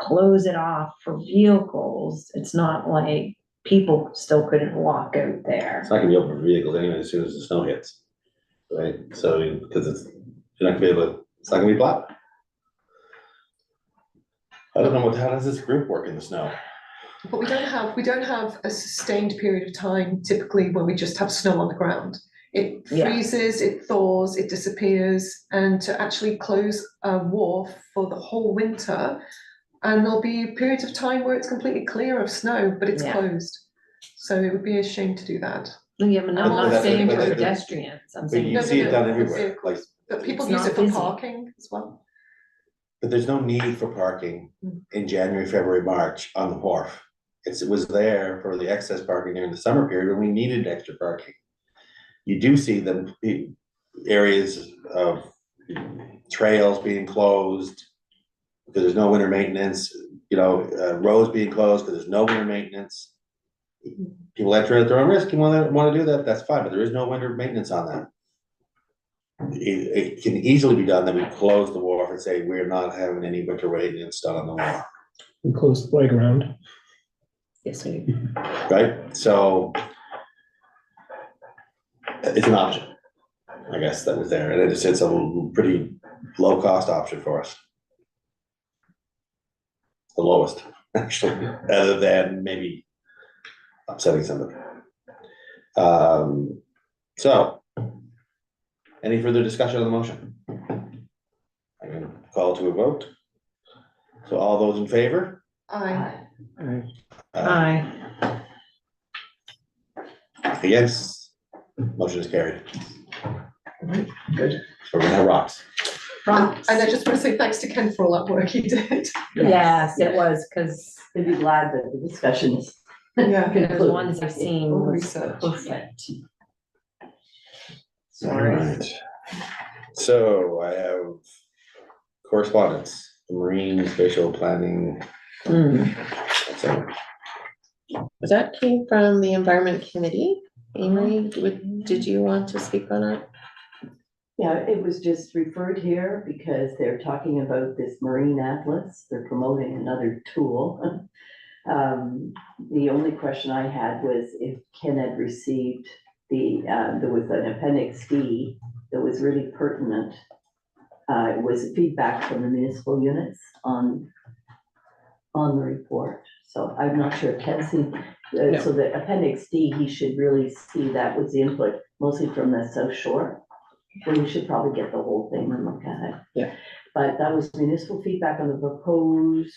close it off for vehicles, it's not like people still couldn't walk out there. It's not gonna be open for vehicles anyway as soon as the snow hits. Right, so, because you're not gonna be able to, it's not gonna be plowed. I don't know how does this group work in the snow? But we don't have a sustained period of time typically when we just have snow on the ground. It Yeah. freezes, it thaws, it disappears, and to actually close a wharf for the whole winter, and there'll be periods of time where it's completely clear of snow, but it's Yeah. closed. So it would be a shame to do that. Yeah, but I'm Well, not that's- saying for that's- pedestrians, I'm But saying. you No, see no, it done no, everywhere, vehicles. like, But people It's use not it for busy. parking as well. but there's no need for parking in January, February, March on the wharf. It was there for the excess parking during the summer period when we needed extra parking. You do see the areas of trails being closed because there's no winter maintenance, roads being closed because there's no winter maintenance. People enter at their own risk, you wanna do that, that's fine, but there is no winter maintenance on that. It can easily be done that we close the wharf and say, we're not having any winter maintenance done on the wharf, We closed the playground. yes, we do. right? So it's an option, I guess, that was there, and it's a pretty low-cost option for us. The lowest, actually, other than maybe upsetting somebody. So, any further discussion on the motion? I can call to a vote. So all those in favor? I, Aye. Against? Motion is carried. good. So we're gonna have rocks. And I just want to say thanks to Ken for all that work he did. Yes, it was, cause They'd be glad that the discussion is. Yeah. those ones I've seen All was research. perfect. All Sorry. right. So I have correspondence, marine spatial planning. Hmm. So That came from the environment committee. Amory, did you want to speak on it? Yeah, it was just referred here because they're talking about this marine atlas, they're promoting another tool. The only question I had was if Ken had received there was an appendix D that was really pertinent. It was feedback from the municipal units on the report, so I'm not sure if Ken's seen, so the appendix D, he should really see that was the input, mostly from the South Shore. So we should probably get the whole thing and look at it. Yeah. But that was municipal feedback on the proposed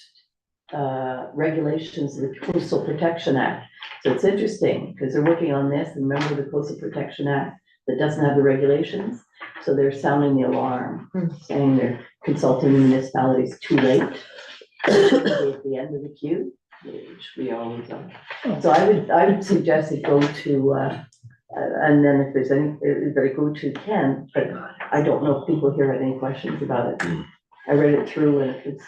regulations of the Coastal Protection Act. So it's interesting, because they're working on this, and remember the Coastal Protection Act that doesn't have the regulations? So they're sounding the alarm, saying they're consulting the municipalities too late. At the end of the queue, which we always are. So I would suggest it go to, and then if there's any, everybody go to Ken, but I don't know if people here had any questions about it. I read it through and it's,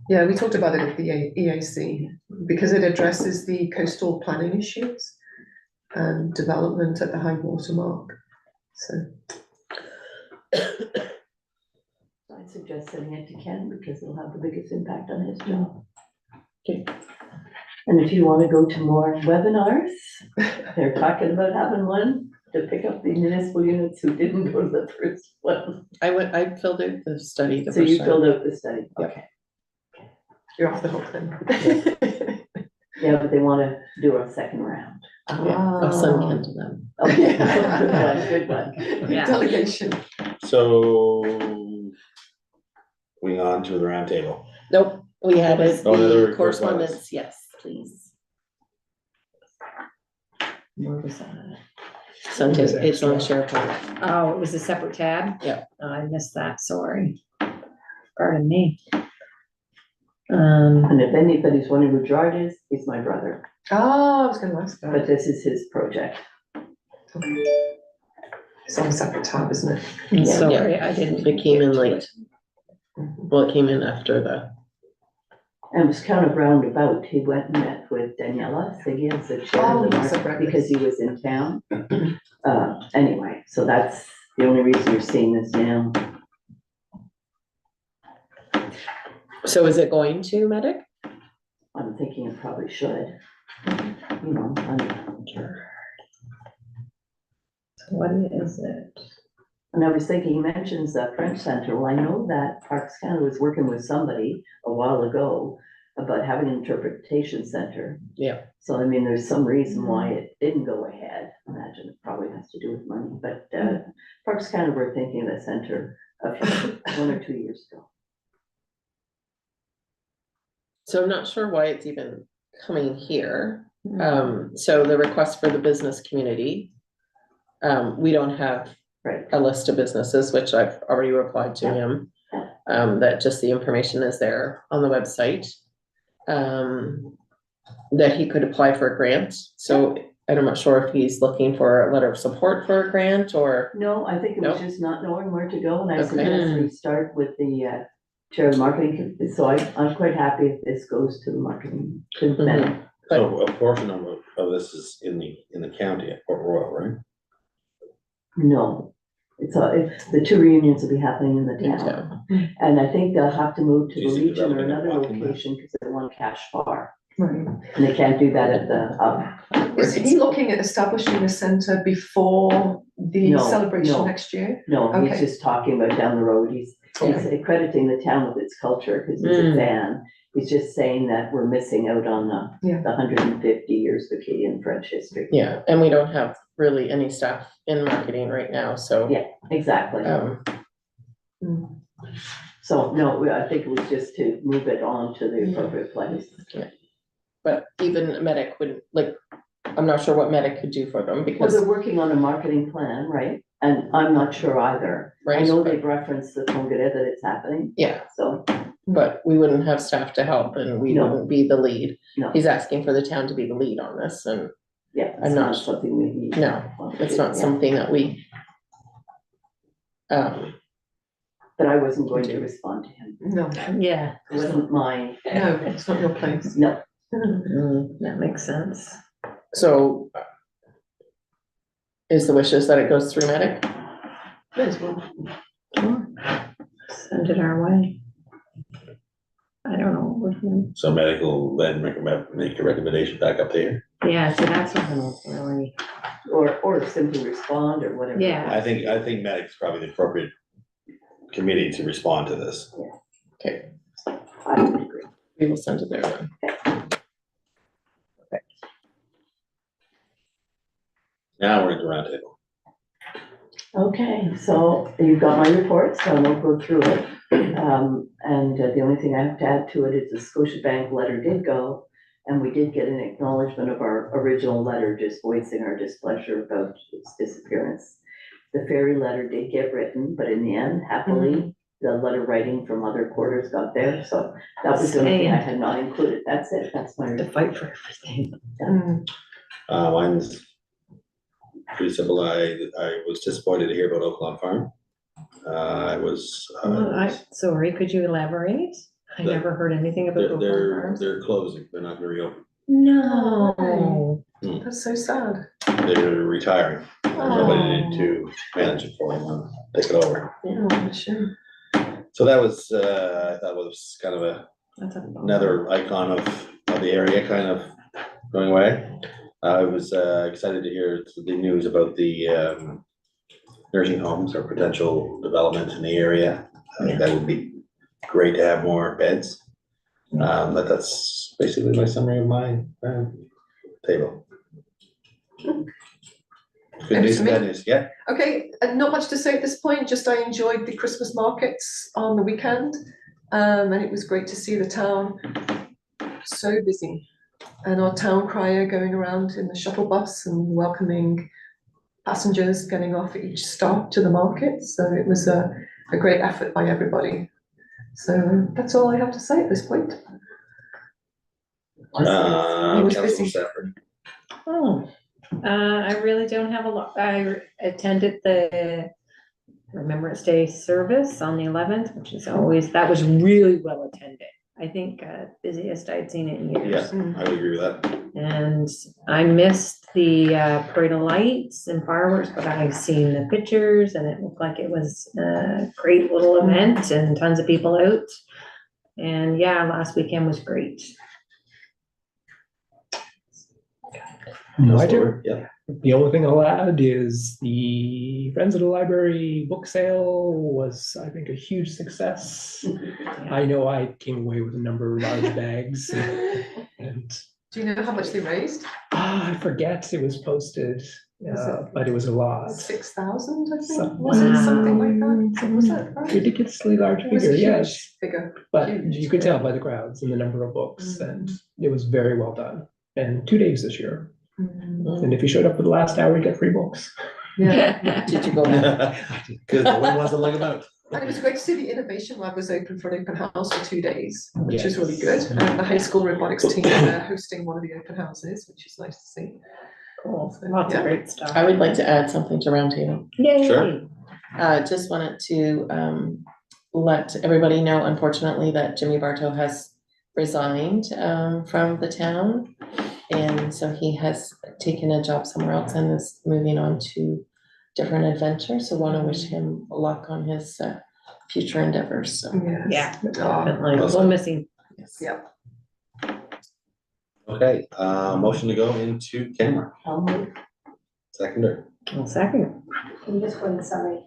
Yeah, we talked about it at the EAC, because it addresses the coastal planning issues and development at the high water mark. So, I'd suggest sending it to Ken because it'll have the biggest impact on his job. Okay. And if you want to go to more webinars, they're talking about having one to pick up the municipal units who didn't go to the first one. I filled out the study the So first you time. filled out the study, Yep. okay. you're off the hook then. Yeah, but they want to do a second round. Yeah, I'll send Ken to them. Oh, yeah, good one. Yeah. Delegation. So, going on to the roundtable. Nope, we had it, Oh, another the correspondence, yes, please. Where was that? Sent it, it's on SharePoint. Oh, it was a separate tab? Yeah. Oh, I missed that, sorry. Pardon me. And if anybody's wondering who Gerard is, he's my brother, Oh, I was gonna ask that. but this is his project. It's on a separate tab, isn't it? I'm Yeah. sorry, I didn't. It came in get to late. it. Well, it came in after the, And it was kind of roundabout. He went and met with Daniela Siggy as the chair Oh, of the yes, I've market read because he was in town. Anyway, so that's the only reason you're seeing this now. so is it going to Medic? I'm thinking it probably should. You know, What is it? and I was thinking, he mentions the French Center. Well, I know that Parks Canada was working with somebody a while ago about having an interpretation center. Yeah. So I mean, there's some reason why it didn't go ahead. Imagine it probably has to do with money, but Parks Canada were thinking of the center a few, 1 or 2 years ago. So I'm not sure why it's even coming here. Mm-hmm. So the request for the business community. We don't have Right. a list of businesses, which I've already replied to him. That just the information is there on the website. That he could apply for a grant, so I'm not sure if he's looking for a letter of support for a grant or. No, I think it was No? just not knowing where to go, and I Okay. suggest we start with the chair of the marketing. So I'm quite happy if this goes to the marketing. To Mhm. them. So a portion of this is in the county at Port Royal, right? No, it's the two reunions will be happening in the In town. town. And I think they'll have to move to Do the you see Legion or developing a another walking map? location because they want cash bar. Right. And they can't do that at the, Is he looking at establishing a centre before the No, celebration no. next year? no, he's Okay. just talking about down the road. He's accrediting the town with its culture because he's a fan. He's just saying that we're missing out on Yeah. the 150 years of Acadian French history. Yeah, and we don't have really any staff in marketing right now, so. Yeah. Exactly. Mm. So, no, I think it was just to move it on to the appropriate place. But even Medic wouldn't, like, I'm not sure what Medic could do for them Well, because, they're working on a marketing plan, right? And I'm not sure either. I right, know but- they've referenced the Congrès that it's happening, yeah, so, but we wouldn't have staff to help and we No. wouldn't be the lead. no, He's asking for the town to be the lead on this and yeah, I'm it's not not sure. something we need. no, it's not something that we. But I wasn't going to respond to him. No, Yeah, It wasn't mine. no, it's not your place. No, that makes sense. So. Is the wishes that it goes through Medic? May as well. Send it our way. I don't know. what we- So medical then make a recommendation back up there. Yeah, so that's what I'm really, or simply respond or whatever. Yeah. I think medic's probably the appropriate committee to respond to this. Okay, I would agree. we will send it there then. Now we're into roundtable. Okay, so you've got my report, so I won't go through it. And the only thing I have to add to it is the Scotiabank letter did go, and we did get an acknowledgement of our original letter, just voicing our displeasure about its disappearance. The ferry letter did get written, but in the end, happily, the letter writing from other quarters got there, so that was the only thing I had not included. That's it, that's my the report. fight for everything. Mm. Mine's pretty simple. I was disappointed to hear about Oaklawn Farm. I was, Sorry, could you elaborate? I The- never heard anything about Oakland Farms. they're closing, they're not gonna reopen, No. That's so sad. they're retiring. There's nobody to manage it for them, take it over. Oh, shame. So that was, I thought was kind of That's a bummer. another icon of the area kind of going away. I was excited to hear the news about the nursing homes or potential development in the area. I think that would be great to have more beds. But that's basically my summary of my table. Good news, bad news, yeah. Okay, not much to say at this point, just I enjoyed the Christmas markets on the weekend. And it was great to see the town so busy. And our town crier going around in the shuttle bus and welcoming passengers getting off at each stop to the market. So it was a great effort by everybody. So that's all I have to say at this point. It was Councilor busy. Stafford. Oh, I really don't have a lot. I attended the Remembrance Day service on the 11th, which is always, that was really well attended. I think busiest I'd seen it in years. Yeah, I would agree with that. And I missed the parade of lights and fireworks, but I've seen the pictures and it looked like it was a great little event and tons of people out. And yeah, last weekend was great. My turn. Councilor, yeah. The only thing I'll add is the Friends of the Library book sale was, I think, a huge success. I know I came away with a number of large bags and Do you know how much they raised? I forget, it was posted, but it was a lot. 6,000, I think, Some- was it something like that? Was that right? Ridiculously large It was a figure, huge yes, figure. but huge. you could tell by the crowds and the number of books, and it was very well done. And 2 days this year, and if you showed up for the last hour, you get free books. Yeah, Did you go back? Because the wind wasn't letting them out. and it was great to see the Innovation Lab was open for an open house for 2 days, which is Yes. really good. And the high school robotics team are hosting one of the open houses, which is nice to see. Cool, So, lots of yeah. great stuff. I would like to add something to Roundtable. Yay. Sure. Just wanted to let everybody know, unfortunately, that Jimmy Bartow has resigned from the town. And so he has taken a job somewhere else and is moving on to different adventures. So want to wish him luck on his future endeavors. So Yes. Yeah, Oh, definitely. We'll miss him. yes. yeah. Okay, motion to go into camera. Seconder. Well, second. Can you just go in the summary?